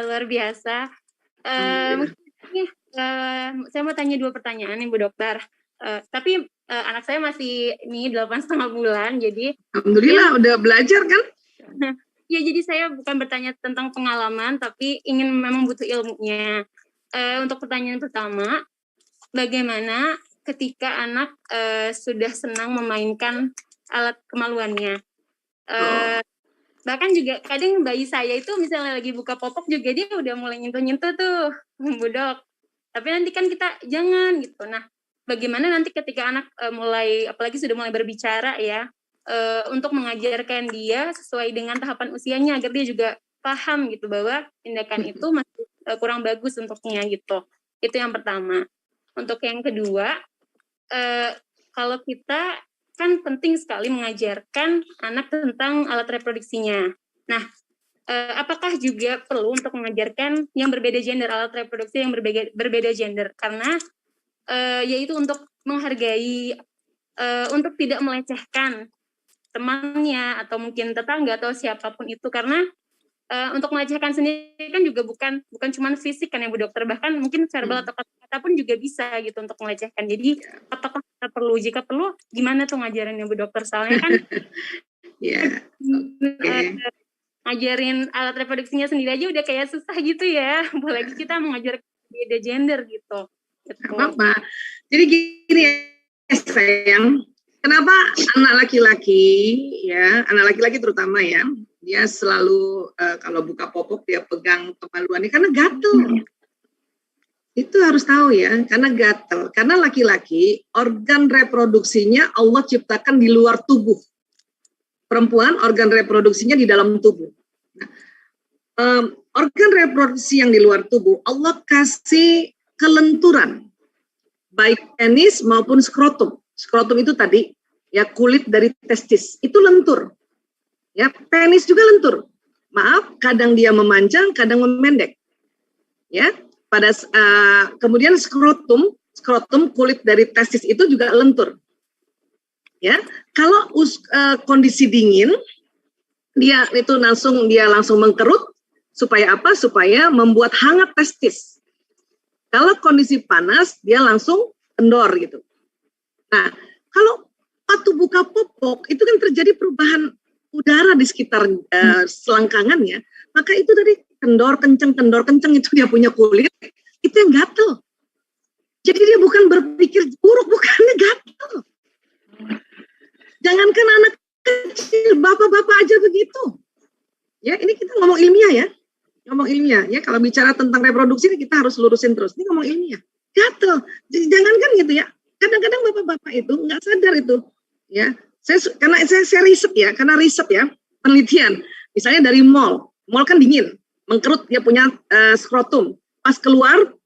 luar biasa. Saya mau tanya 2 pertanyaan nih Bu Dokter. Tapi anak saya masih ini 8,5 bulan, jadi alhamdulillah udah belajar kan? Ya, jadi saya bukan bertanya tentang pengalaman, tapi ingin memang butuh ilmunya. Untuk pertanyaan pertama, bagaimana ketika anak sudah senang memainkan alat kemaluannya? Bahkan juga kadang bayi saya itu misalnya lagi buka popok juga dia udah mulai nyentuh-nyentuh tuh, Bu Dok. Tapi nanti kan kita jangan gitu. Nah, bagaimana nanti ketika anak apalagi sudah mulai berbicara ya, untuk mengajarkan dia sesuai dengan tahapan usianya agar dia juga paham gitu bahwa tindakan itu masih kurang bagus untuknya gitu. Itu yang pertama. Untuk yang kedua, kalau kita kan penting sekali mengajarkan anak tentang alat reproduksinya. Nah, apakah juga perlu untuk mengajarkan yang berbeda gender, alat reproduksi yang berbeda gender? Karena yaitu untuk menghargai, untuk tidak melecehkan temannya atau mungkin tetangga atau siapapun itu, karena untuk melecehkan sendiri kan juga bukan cuma fisik kan ya Bu Dokter, bahkan mungkin verbal atau kata-kata pun juga bisa gitu untuk melecehkan. Jadi apakah kita perlu, jika perlu gimana tuh ngajarinnya Bu Dokter, soalnya kan ngajarin alat reproduksinya sendiri aja udah kayak susah gitu ya, apalagi kita mengajar beda gender gitu. Apa? Jadi gini ya sayang, kenapa anak laki-laki terutama ya, dia selalu kalau buka popok dia pegang kemaluannya karena gatel. Itu harus tahu ya, karena gatel. Karena laki-laki organ reproduksinya Allah ciptakan di luar tubuh. Perempuan organ reproduksinya di dalam tubuh. Nah, organ reproduksi yang di luar tubuh Allah kasih kelenturan, baik penis maupun skrotum. Skrotum itu tadi ya kulit dari testis, itu lentur. Ya, penis juga lentur. Maaf, kadang dia memanjang, kadang memendek. Ya, kemudian skrotum kulit dari testis itu juga lentur. Ya, kalau kondisi dingin, dia langsung mengkerut supaya apa? Supaya membuat hangat testis. Kalau kondisi panas, dia langsung kendor gitu. Nah, kalau waktu buka popok itu kan terjadi perubahan udara di sekitar selangkangannya, maka itu dari kendor kenceng itu dia punya kulit, itu yang gatel. Jadi dia bukan berpikir buruk, bukannya gatel. Jangankan anak kecil, bapak-bapak aja begitu. Ya, ini kita ngomong ilmiah ya. Kalau bicara tentang reproduksi ini kita harus lurusin terus. Ini ngomong ilmiah. Gatel. Jangankan gitu ya. Kadang-kadang bapak-bapak itu nggak sadar itu. Ya, karena saya riset ya, penelitian. Misalnya dari mall kan dingin, mengkerut, dia punya skrotum. Pas keluar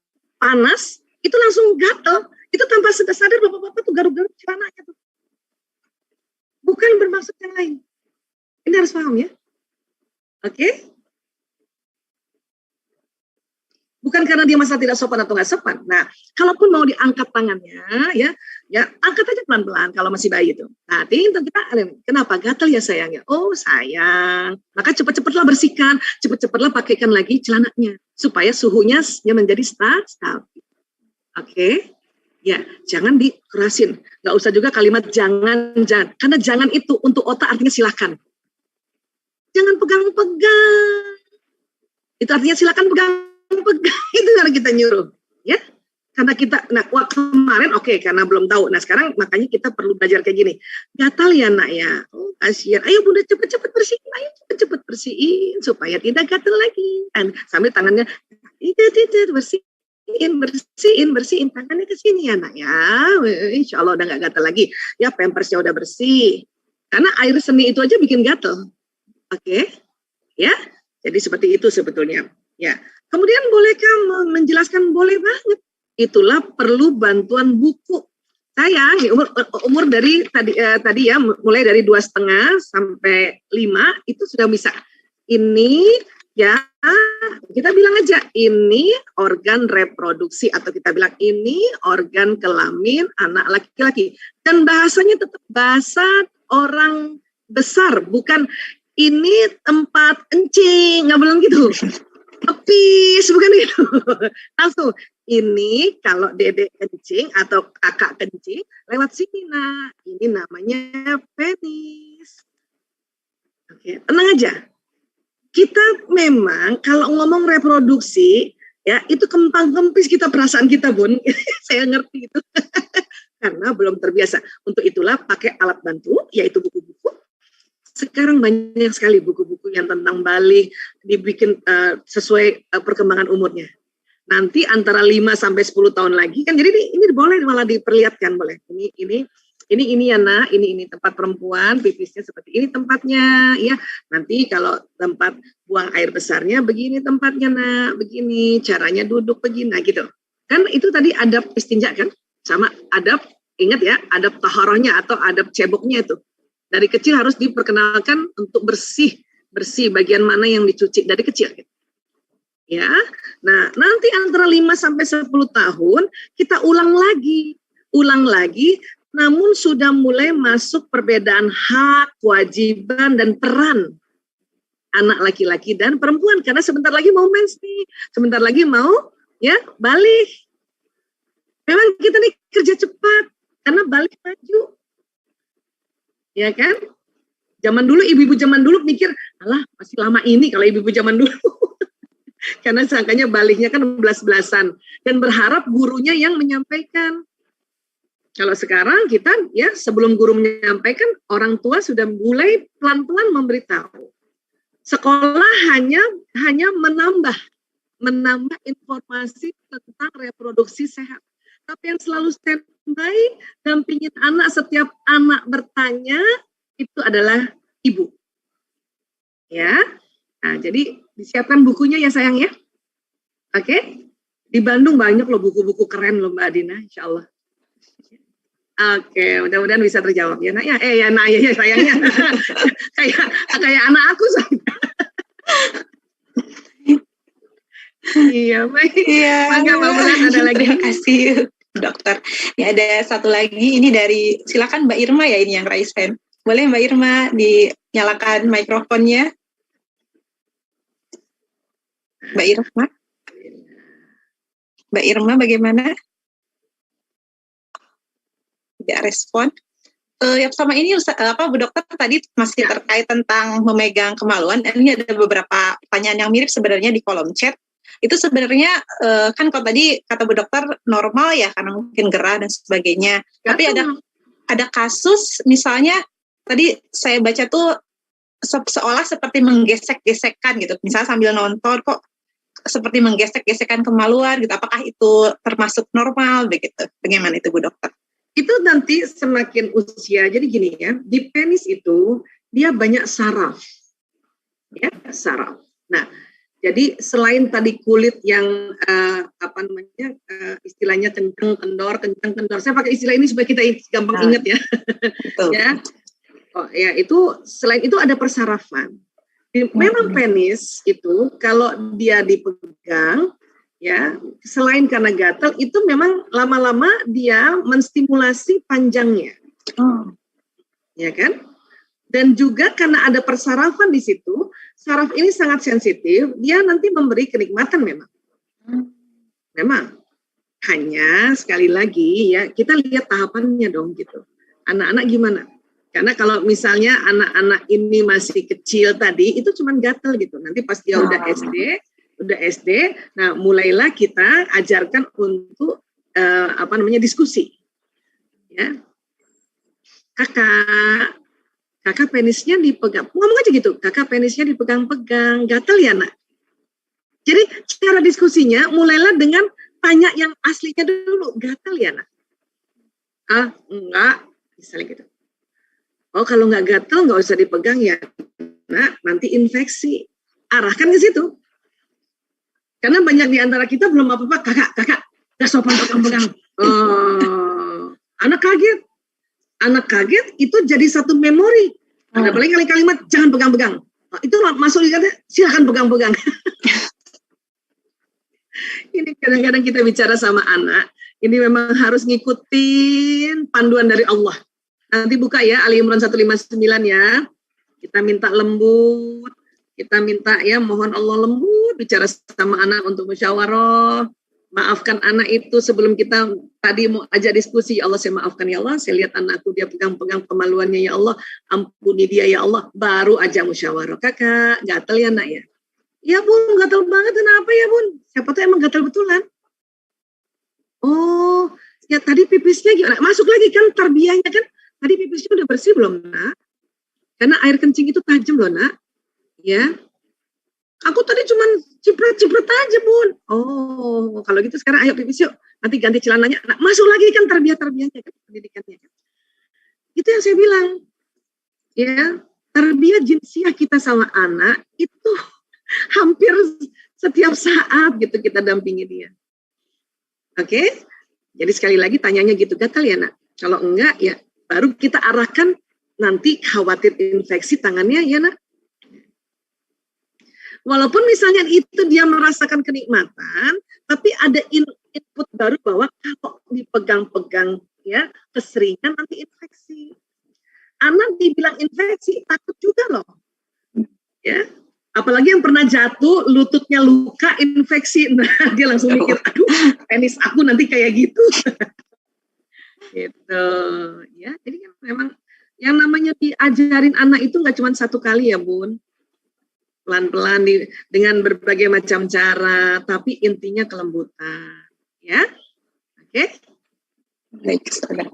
panas, itu langsung gatel. Itu tanpa sadar bapak-bapak tuh garuk-garuk celananya tuh. bukan bermaksud yang lain. Ini harus paham ya. Oke? Bukan karena dia masa tidak sopan atau nggak sopan. Nah, kalaupun mau diangkat tangannya, ya angkat aja pelan-pelan kalau masih bayi itu. Nah, kita, kenapa gatal ya sayangnya? Oh sayang, maka cepat-cepatlah bersihkan, cepat-cepatlah pakaikan lagi celananya supaya suhunya menjadi stabil. Oke? Ya, jangan dikerasin. Nggak usah juga kalimat jangan, karena jangan itu untuk otak artinya silakan. Jangan pegang-pegang. Itu artinya silakan pegang. Itu karena kita nyuruh, ya. Karena kita, kemarin oke, karena belum tahu. Nah sekarang makanya kita perlu belajar kayak gini. Gatal ya nak ya, oh kasihan. Ayo bunda cepet-cepet bersihin, ayo cepet-cepet bersihin supaya tidak gatal lagi. Dan sambil tangannya, bersihin tangannya ke sini ya nak ya. Insya Allah udah nggak gatal lagi. Ya pampersnya udah bersih. Karena air seni itu aja bikin gatal. Oke, ya. Jadi seperti itu sebetulnya. Ya. Kemudian bolehkah menjelaskan? Boleh banget. Itulah perlu bantuan buku. Saya umur dari tadi ya mulai dari 2,5 sampai 5 itu sudah bisa. Ini ya kita bilang aja ini organ reproduksi atau kita bilang ini organ kelamin anak laki-laki. Dan bahasanya tetap bahasa orang besar, bukan ini tempat encing, nggak belum gitu. Epis, bukan gitu. Langsung, ini kalau dedek kencing atau kakak kencing, lewat sini nak. Ini namanya penis. Oke, tenang aja. Kita memang kalau ngomong reproduksi, ya itu kempang-kempis kita perasaan kita, Bun. Saya ngerti itu. Karena belum terbiasa. Untuk itulah pakai alat bantu, yaitu buku-buku. Sekarang banyak sekali buku-buku yang tentang balik dibikin sesuai perkembangan umurnya. Nanti antara 5 sampai 10 tahun lagi kan, jadi ini boleh malah diperlihatkan boleh. Ini ya nak, ini tempat perempuan, pipisnya seperti ini tempatnya, ya. Nanti kalau tempat buang air besarnya begini tempatnya nak, begini caranya duduk begini, nah gitu. Kan itu tadi adab istinja kan, sama adab, ingat ya, adab taharahnya atau adab ceboknya itu. Dari kecil harus diperkenalkan untuk bersih bagian mana yang dicuci dari kecil. Ya, nah nanti antara 5 sampai 10 tahun kita ulang lagi, namun sudah mulai masuk perbedaan hak, kewajiban dan peran anak laki-laki dan perempuan karena sebentar lagi mau mens nih, sebentar lagi mau ya balik. Memang kita nih kerja cepat karena balik maju. Ya kan? Zaman dulu, ibu-ibu zaman dulu mikir, alah masih lama ini kalau ibu-ibu zaman dulu. Karena sangkanya baliknya kan 11-belasan. Dan berharap gurunya yang menyampaikan. Kalau sekarang kita ya sebelum guru menyampaikan, orang tua sudah mulai pelan-pelan memberitahu. Sekolah hanya menambah informasi tentang reproduksi sehat. Tapi yang selalu standby, dampingin anak setiap anak bertanya, itu adalah ibu. Ya, nah jadi disiapkan bukunya ya sayang ya. Oke, di Bandung banyak loh buku-buku keren loh Mbak Adina, insya Allah. Oke, mudah-mudahan bisa terjawab ya nak ya. Nak ya sayangnya, kayak anak aku sayang. Iya, baik. Iya. Mangga Mbak Bulan ada lagi. Terima kasih, dokter. Ya, ada satu lagi, ini dari, silakan Mbak Irma ya ini yang raise hand. Boleh Mbak Irma dinyalakan mikrofonnya? Mbak Irma? Mbak Irma bagaimana? Tidak respon. Yang sama ini Bu Dokter tadi masih terkait tentang memegang kemaluan. Ini ada beberapa pertanyaan yang mirip sebenarnya di kolom chat. Itu sebenarnya kan kalau tadi kata Bu Dokter normal ya karena mungkin gerah dan sebagainya. Tapi ada kasus misalnya tadi saya baca tuh seolah seperti menggesek-gesekkan gitu. Misalnya sambil nonton kok seperti menggesek-gesekkan kemaluan gitu. Apakah itu termasuk normal begitu? Bagaimana itu Bu Dokter? Itu nanti semakin usia. Jadi gini ya, di penis itu dia banyak saraf. Ya, saraf. Nah, jadi selain tadi kulit yang istilahnya kencang kendor. Saya pakai istilah ini supaya kita gampang ingat ya. Betul. Ya. Oh ya, itu selain itu ada persarafan. Memang penis itu kalau dia dipegang, ya selain karena gatal itu memang lama-lama dia menstimulasi panjangnya, ya kan? Dan juga karena ada persarafan di situ, saraf ini sangat sensitif, dia nanti memberi kenikmatan memang. Memang. Hanya sekali lagi ya kita lihat tahapannya dong gitu. Anak-anak gimana? Karena kalau misalnya anak-anak ini masih kecil tadi itu cuma gatal gitu. Nanti pas dia udah SD, nah mulailah kita ajarkan untuk diskusi. Ya. Kakak penisnya dipegang. Ngomong aja gitu. Kakak penisnya dipegang-pegang, gatal ya, Nak. Jadi cara diskusinya mulailah dengan tanya yang aslinya dulu, gatal ya, Nak? Enggak, misalnya gitu. Oh, kalau nggak gatal, nggak usah dipegang ya, Nak, nanti infeksi. Arahkan ke situ. Karena banyak di antara kita belum apa-apa, kakak, nggak sopan pegang-pegang. Anak kaget, itu jadi satu memori. Ada paling kalimat, jangan pegang-pegang. Itu masuk di kata, silakan pegang-pegang. Ini kadang-kadang kita bicara sama anak, ini memang harus ngikutin panduan dari Allah. Nanti buka ya Ali Imran 159 ya. Kita minta lembut, kita minta ya mohon Allah lembut bicara sama anak untuk musyawarah. Maafkan anak itu sebelum kita tadi mau ajak diskusi. Ya Allah, saya maafkan ya Allah, saya lihat anakku dia pegang-pegang kemaluannya ya Allah, ampuni dia ya Allah, baru aja musyawarah. Kakak, gatal ya Nak ya? Ya Bun, gatal banget, kenapa ya Bun? Siapa tuh emang gatal betulan? Oh, ya tadi pipisnya gimana? Masuk lagi kan tarbiyahnya kan, tadi pipisnya udah bersih belum Nak? Karena air kencing itu tajam loh Nak. Ya, aku tadi cuman cipret-cipret aja Bun. Oh, kalau gitu sekarang ayo pipis yuk. Nanti ganti celananya. Nah, masuk lagi kan tarbiyah-tarbiyahnya kan, pendidikannya kan. Itu yang saya bilang. Ya, tarbiyah jinsiah kita sama anak itu hampir setiap saat gitu kita dampingi dia. Oke? Jadi sekali lagi tanyanya gitu, gatal ya Nak? Kalau enggak ya baru kita arahkan nanti khawatir infeksi tangannya ya Nak. Walaupun misalnya itu dia merasakan kenikmatan, tapi ada input baru bahwa kalau dipegang-pegang ya keseringan nanti infeksi. Anak dibilang infeksi takut juga loh, ya. Apalagi yang pernah jatuh, lututnya luka, infeksi, nah dia langsung mikir, aduh, penis aku nanti kayak gitu, gitu, ya. Jadi kan memang yang namanya diajarin anak itu nggak cuma satu kali ya Bun. Pelan-pelan dengan berbagai macam cara, tapi intinya kelembutan, ya, oke? Baik, saudara.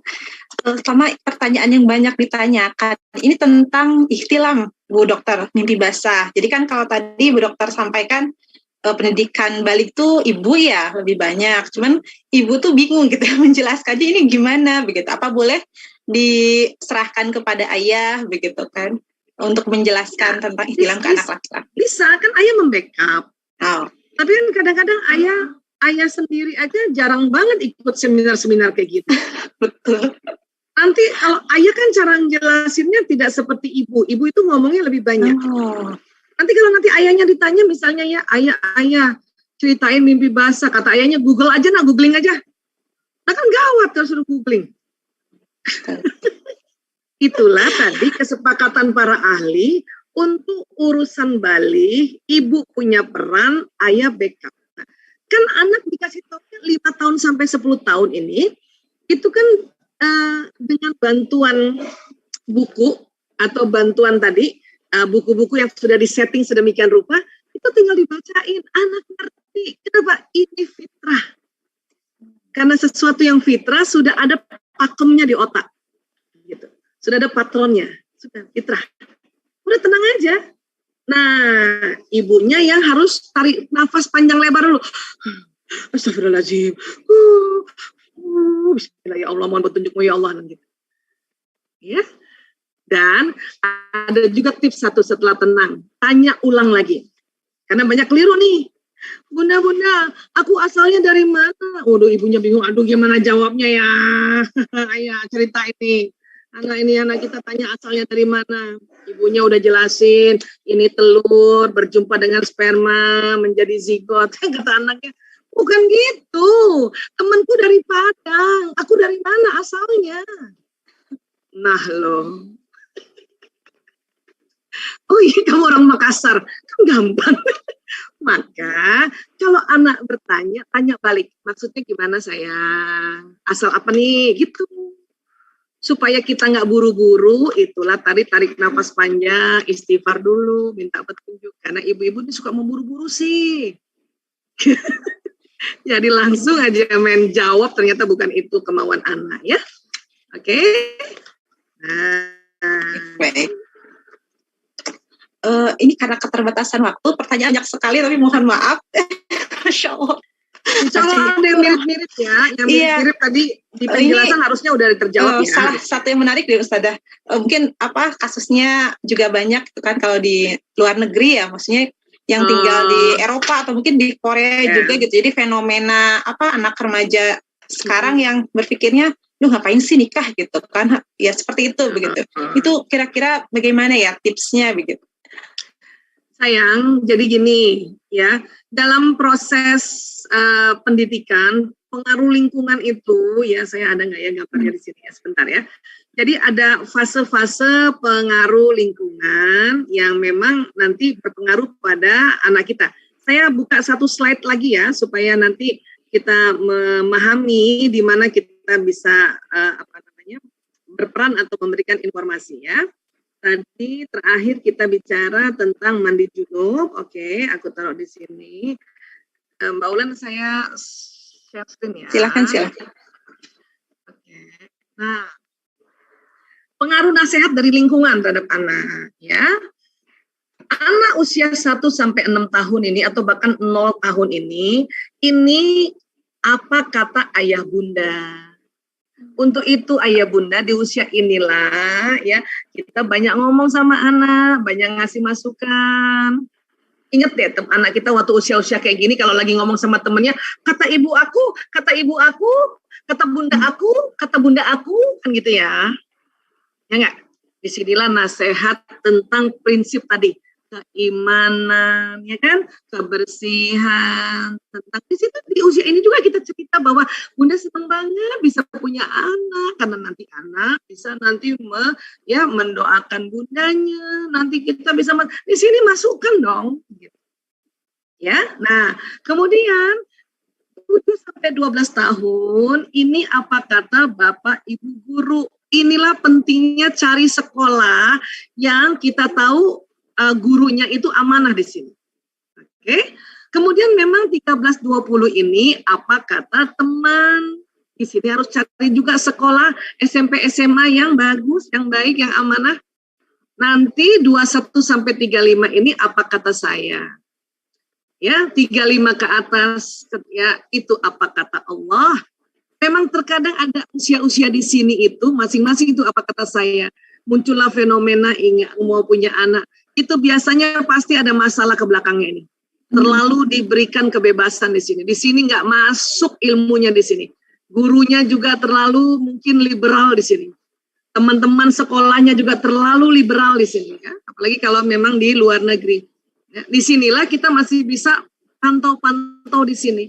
Sama pertanyaan yang banyak ditanyakan, ini tentang ihtilam, Bu Dokter, mimpi basah. Jadi kan kalau tadi Bu Dokter sampaikan pendidikan balik tuh ibu ya lebih banyak, cuman ibu tuh bingung gitu menjelaskannya ini gimana begitu. Apa boleh diserahkan kepada ayah begitu kan? Untuk menjelaskan tentang ihtilam ke anak laki-laki. Bisa, kan ayah membackup. Oh. Tapi kan kadang-kadang ayah sendiri aja jarang banget ikut seminar-seminar kayak gitu. Betul. Nanti kalau ayah kan cara jelasinnya tidak seperti ibu. Ibu itu ngomongnya lebih banyak. Oh. Nanti kalau nanti ayahnya ditanya misalnya ya, ayah ceritain mimpi basah. Kata ayahnya Google aja, googling aja. Nah kan gawat kalau suruh googling. Itulah tadi kesepakatan para ahli untuk urusan balik, ibu punya peran, ayah backup. Nah, kan anak dikasih tahu 5 tahun sampai 10 tahun ini, itu kan dengan bantuan buku atau bantuan tadi, buku-buku yang sudah disetting sedemikian rupa, itu tinggal dibacain, anak ngerti. Kenapa? Ini fitrah. Karena sesuatu yang fitrah sudah ada pakemnya di otak. Gitu. Sudah ada patronnya, sudah fitrah. Udah tenang aja. Nah, ibunya yang harus tarik nafas panjang lebar dulu. Astagfirullahaladzim. Bismillah ya Allah, mohon petunjukmu ya Allah. Gitu. Ya. Dan ada juga tips satu setelah tenang. Tanya ulang lagi. Karena banyak keliru nih. Bunda, aku asalnya dari mana? Waduh, ibunya bingung. Aduh, gimana jawabnya ya? Ayah, cerita ini. Anak kita tanya asalnya dari mana. Ibunya udah jelasin, ini telur berjumpa dengan sperma menjadi zigot. Kata anaknya, bukan gitu. Temanku dari Padang. Aku dari mana asalnya? Nah loh. Oh iya, kamu orang Makassar. Kan gampang. Maka kalau anak bertanya, tanya balik. Maksudnya gimana sayang? Asal apa nih? Gitu. Supaya kita nggak buru-buru, itulah tarik nafas panjang, istighfar dulu, minta petunjuk. Karena ibu-ibu ini suka memburu-buru sih. Jadi langsung aja main jawab, ternyata bukan itu kemauan anak ya. Oke. Baik. Ini karena keterbatasan waktu, pertanyaan banyak sekali, tapi mohon maaf. Masya Allah. Insya Allah ada yang mirip-mirip ya, yang mirip-mirip tadi di penjelasan harusnya udah terjawab ya. Salah satu yang menarik deh Ustazah, mungkin kasusnya juga banyak itu kan kalau di luar negeri ya, maksudnya yang tinggal di Eropa atau mungkin di Korea juga gitu. Jadi fenomena anak remaja sekarang yang berpikirnya, lu ngapain sih nikah gitu kan? Ya seperti itu begitu. Itu kira-kira bagaimana ya tipsnya begitu? Sayang, jadi gini ya, dalam proses pendidikan, pengaruh lingkungan itu ya, saya ada nggak ya gambarnya di sini ya, sebentar ya. Jadi ada fase-fase pengaruh lingkungan yang memang nanti berpengaruh pada anak kita. Saya buka satu slide lagi ya, supaya nanti kita memahami di mana kita bisa berperan atau memberikan informasi ya. Tadi terakhir kita bicara tentang mandi junub. Oke, aku taruh di sini. Mbak Ulan, saya share screen ya. Silakan. Oke. Nah, pengaruh nasihat dari lingkungan terhadap anak ya. Anak usia 1 sampai 6 tahun ini atau bahkan 0 tahun ini apa kata ayah bunda? Untuk itu ayah bunda di usia inilah ya, kita banyak ngomong sama anak, banyak ngasih masukan. Ingat deh anak kita waktu usia-usia kayak gini, kalau lagi ngomong sama temennya, kata ibu aku, kata bunda aku, kan gitu ya. Ya enggak? Disinilah nasihat tentang prinsip tadi. Keimanan, ya kan, kebersihan, tentang di situ di usia ini juga kita cerita bahwa bunda senang banget bisa punya anak karena nanti anak bisa nanti mendoakan bundanya, nanti kita bisa di sini masukkan dong, gitu. Ya, nah kemudian 7 sampai 12 tahun ini apa kata bapak ibu guru? Inilah pentingnya cari sekolah yang kita tahu gurunya itu amanah di sini. Oke. Kemudian memang 13-20 ini apa kata teman? Di sini harus cari juga sekolah SMP SMA yang bagus, yang baik, yang amanah. Nanti 21 sampai 35 ini apa kata saya? Ya, 35 ke atas ya, itu apa kata Allah? Memang terkadang ada usia-usia di sini itu masing-masing itu apa kata saya? Muncullah fenomena mau punya anak. Itu biasanya pasti ada masalah ke belakangnya ini. Terlalu diberikan kebebasan di sini. Di sini nggak masuk ilmunya di sini. Gurunya juga terlalu mungkin liberal di sini. Teman-teman sekolahnya juga terlalu liberal di sini. Ya? Apalagi kalau memang di luar negeri. Ya, di sinilah kita masih bisa pantau-pantau di sini.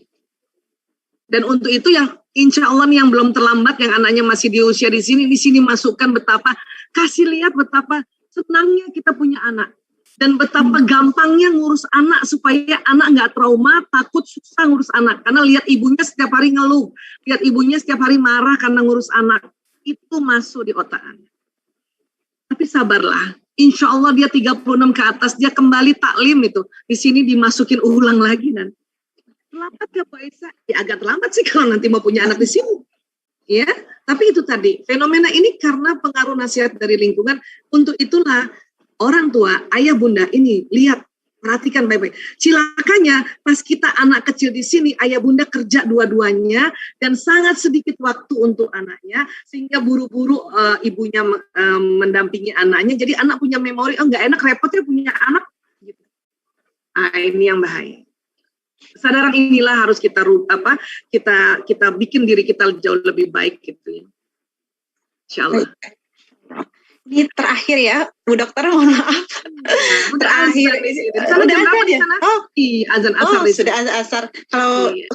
Dan untuk itu yang insya Allah yang belum terlambat, yang anaknya masih di usia di sini masukkan betapa, kasih lihat betapa senangnya kita punya anak. Dan betapa gampangnya ngurus anak supaya anak nggak trauma, takut susah ngurus anak. Karena lihat ibunya setiap hari ngeluh, lihat ibunya setiap hari marah karena ngurus anak. Itu masuk di otak anak. Tapi sabarlah, insya Allah dia 36 ke atas, dia kembali taklim itu. Di sini dimasukin ulang lagi nanti. Terlambat ya Pak Isa? Ya agak terlambat sih kalau nanti mau punya anak di sini. Ya, tapi itu tadi, fenomena ini karena pengaruh nasihat dari lingkungan. Untuk itulah orang tua, ayah bunda ini lihat, perhatikan baik-baik. Cilakanya pas kita anak kecil di sini, ayah bunda kerja dua-duanya dan sangat sedikit waktu untuk anaknya, sehingga buru-buru ibunya mendampingi anaknya. Jadi anak punya memori, nggak enak repotnya punya anak. Gitu. Nah, ini yang bahaya. Kesadaran inilah harus kita bikin diri kita jauh lebih baik gitu ya. Insyaallah. Ini terakhir ya, Bu Dokter, mohon maaf. Terakhir. Udah azan ya? Oh, azan asar. Sudah azan asar.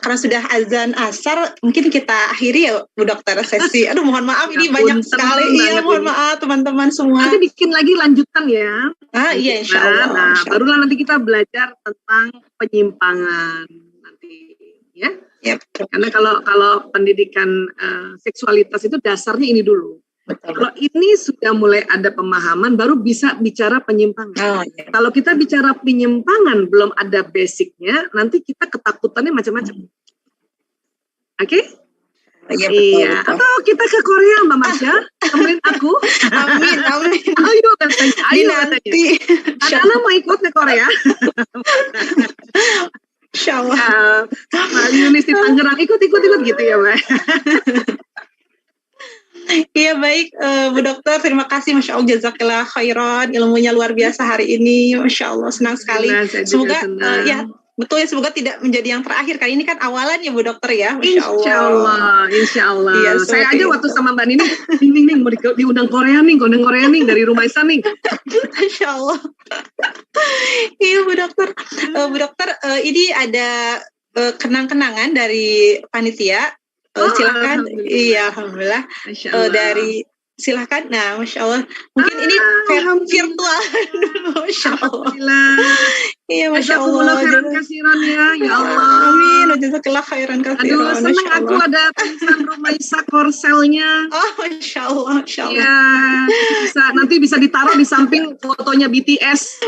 Karena sudah azan asar, mungkin kita akhiri ya, Bu Dokter, sesi. Aduh, mohon maaf, ini banyak sekali. Iya, mohon maaf teman-teman semua. Nanti bikin lagi lanjutan ya. Iya, insya Allah. Nah, barulah nanti kita belajar tentang penyimpangan nanti, ya. Betul. Karena kalau pendidikan seksualitas itu dasarnya ini dulu. Betul. Kalau ini sudah mulai ada pemahaman, baru bisa bicara penyimpangan. Kalau kita bicara penyimpangan, belum ada basicnya, nanti kita ketakutannya macam-macam. Oke? Iya. Atau kita ke Korea, Mbak Marsha, temenin aku. Amin. Ayo katanya. Nanti. Anak mau ikut ke Korea? Insya Allah. Mbak Yunis di Tangerang, ikut gitu ya, Mbak. Iya baik, Bu Dokter, terima kasih, Masya Allah, jazakillah khairan, ilmunya luar biasa hari ini, Masya Allah, senang sekali. Semoga ya betul ya, semoga tidak menjadi yang terakhir. Kali ini kan awalan ya, Bu Dokter ya, Masya Allah. Insya Allah. Ya, saya aja waktu sama Mbak Nini, mau diundang Korea nih, dari Rumah Isa nih. Masya Allah. Iya Bu Dokter, ini ada kenang-kenangan dari panitia. Silakan. Iya, alhamdulillah. Dari silakan. Nah, Masya Allah. Mungkin ini virtual dulu, Masya Allah. Iya, Masya Allah. Kasiran ya Allah. Amin. Jazakallah khairan kasiran. Aduh, senang aku ada tulisan Rumah Isa korselnya. Oh, Masya Allah, Masya Allah. Ya, nanti bisa ditaruh di samping fotonya BTS.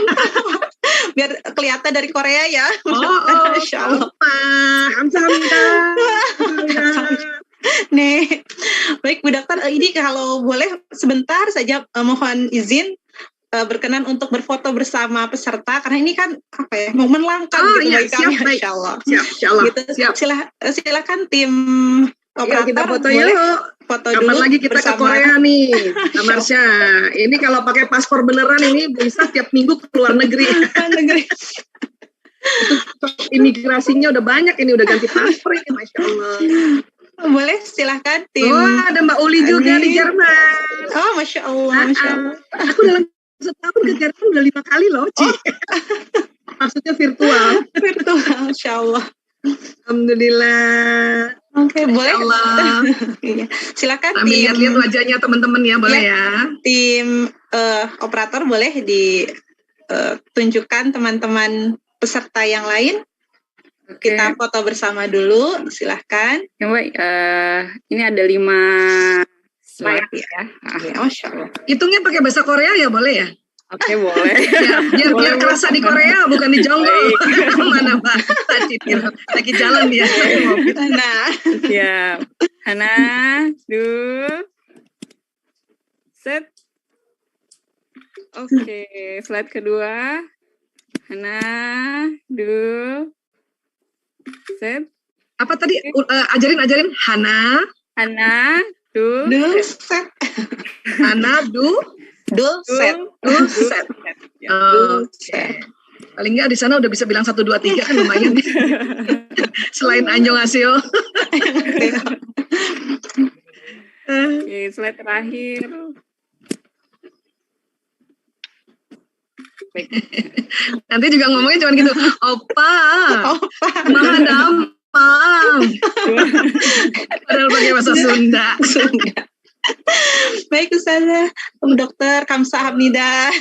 Biar kelihatan dari Korea ya. Masya Allah. Nih, baik Bu Dokter, ini kalau boleh sebentar saja mohon izin berkenan untuk berfoto bersama peserta, karena ini kan momen langka bagi kami, Insya Allah. Gitu. Silakan tim operator, kita foto boleh yuk. Foto Kapan dulu lagi kita bersama. ke Korea nih, Marsha. Ini kalau pakai paspor beneran ini bisa tiap minggu ke luar negeri. Imigrasinya udah banyak, ini udah ganti paspor ini, Masya Allah. Boleh, silahkan tim. Ada Mbak Uli juga di Jerman. Oh, Masya Allah, Masya Allah. Aku dalam setahun ke Jerman udah 5 kali loh, Ci. Maksudnya virtual, Masya Allah. Alhamdulillah. Oke, boleh. Allah. Silakan tim. Lihat wajahnya teman-teman ya, boleh ya. Tim operator boleh ditunjukkan teman-teman peserta yang lain. Kita foto bersama dulu, silahkan. Ya, Mbak, ini ada 5 slide ya. Masya Allah. Hitungnya pakai bahasa Korea ya, boleh ya? Oke, boleh. Biar kerasa di Korea, bukan di Jonggol. Mana Pak? Tadi lagi jalan dia. Nah, siap. Hana, set. Oke, slide kedua. Hana, set. Apa tadi? Ajarin Hana, set. Hana, set. Paling nggak di sana udah bisa bilang 1, 2, 3 kan lumayan. Selain Anjong Asio. Oke, slide terakhir. Nanti juga ngomongnya cuma gitu, opa, madam, padahal pakai bahasa Sunda. Baik Ustazah, Bu Dokter, Kamsahamnida.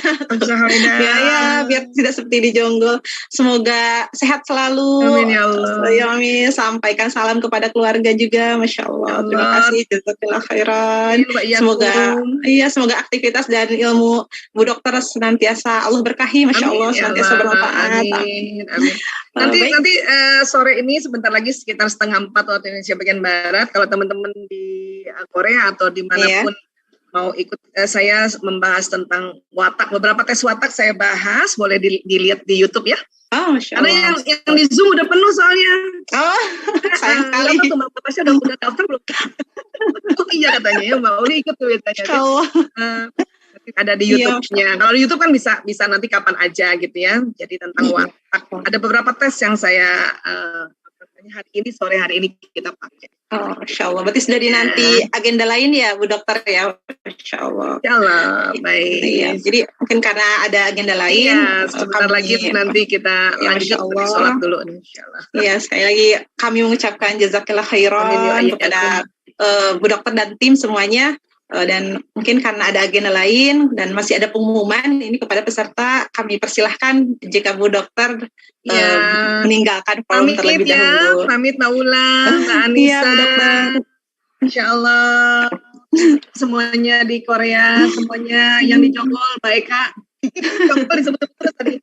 Ya, biar tidak seperti di Jonggol. Semoga sehat selalu. Amin ya Allah. Ya, amin. Sampaikan salam kepada keluarga juga, Masya Allah. Terima kasih, jazakallah khairan. Semoga aktivitas dan ilmu Bu Dokter senantiasa Allah berkahi, Masya Allah, senantiasa bermanfaat. Amin. Nanti sore ini sebentar lagi sekitar 3:30 waktu Indonesia bagian Barat. Kalau teman-teman di Korea atau dimanapun mau ikut, saya membahas tentang watak. Beberapa tes watak saya bahas, boleh dilihat di YouTube ya. Oh, Masya Allah. Karena yang di Zoom udah penuh soalnya. Oh, sayang sekali. Mbak Pasha udah daftar belum? Oh iya katanya ya, Mbak Uli ikut tuh biasanya. Ada di YouTube-nya. Kalau di YouTube kan bisa nanti kapan aja gitu ya. Jadi tentang watak. Ada beberapa tes yang saya sore hari ini kita pakai. Oh, Masya Allah. Berarti sudah dinanti agenda lain ya, Bu Dokter ya? Masya Allah. Insya Allah, baik. Iya, jadi mungkin karena ada agenda lain. Iya, sebentar lagi nanti kita lanjut sholat dulu. Insya Allah. Iya, sekali lagi kami mengucapkan jazakillah khairan kepada Bu Dokter dan tim semuanya. Dan mungkin karena ada agenda lain dan masih ada pengumuman ini kepada peserta, kami persilahkan jika Bu Dokter meninggalkan forum terlebih dahulu. Pamit Maula, Mbak Anissa. Insya Allah semuanya di Korea, semuanya yang di Jonggol, baik Kak. Jonggol disebut terus tadi.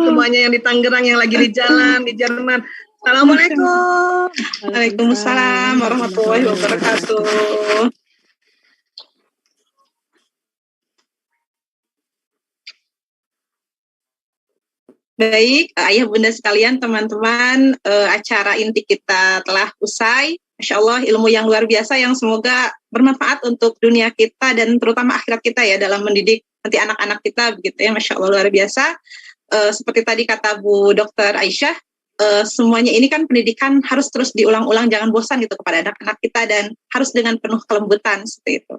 Semuanya yang di Tangerang, yang lagi di jalan, di Jerman. Assalamualaikum. Waalaikumsalam warahmatullahi wabarakatuh. Baik, ayah bunda sekalian, teman-teman, acara inti kita telah usai. Masya Allah, ilmu yang luar biasa yang semoga bermanfaat untuk dunia kita dan terutama akhirat kita ya dalam mendidik nanti anak-anak kita begitu ya. Masya Allah, luar biasa. Seperti tadi kata Bu Dokter Aisyah, semuanya ini kan pendidikan harus terus diulang-ulang, jangan bosan gitu kepada anak-anak kita dan harus dengan penuh kelembutan seperti itu.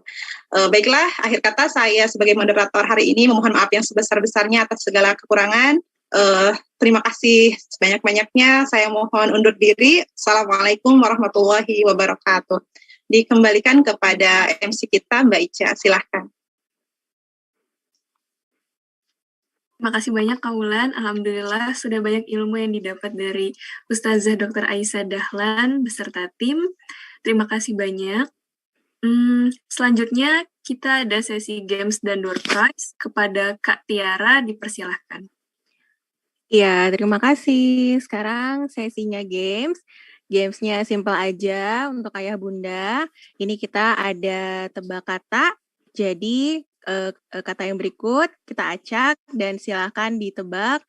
Baiklah, akhir kata saya sebagai moderator hari ini memohon maaf yang sebesar-besarnya atas segala kekurangan. Terima kasih sebanyak-banyaknya. Saya mohon undur diri. Assalamualaikum warahmatullahi wabarakatuh. Dikembalikan kepada MC kita, Mbak Ica. Silahkan. Terima kasih banyak Kak Wulan. Alhamdulillah sudah banyak ilmu yang didapat dari Ustazah Dr. Aisyah Dahlan beserta tim. Terima kasih banyak. Selanjutnya kita ada sesi games dan door prize. Kepada Kak Tiara dipersilahkan. Ya, terima kasih. Sekarang sesinya games. Gamesnya simple aja untuk ayah bunda. Ini kita ada tebak kata. Jadi kata yang berikut kita acak dan silakan ditebak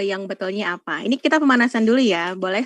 yang betulnya apa. Ini kita pemanasan dulu ya. Boleh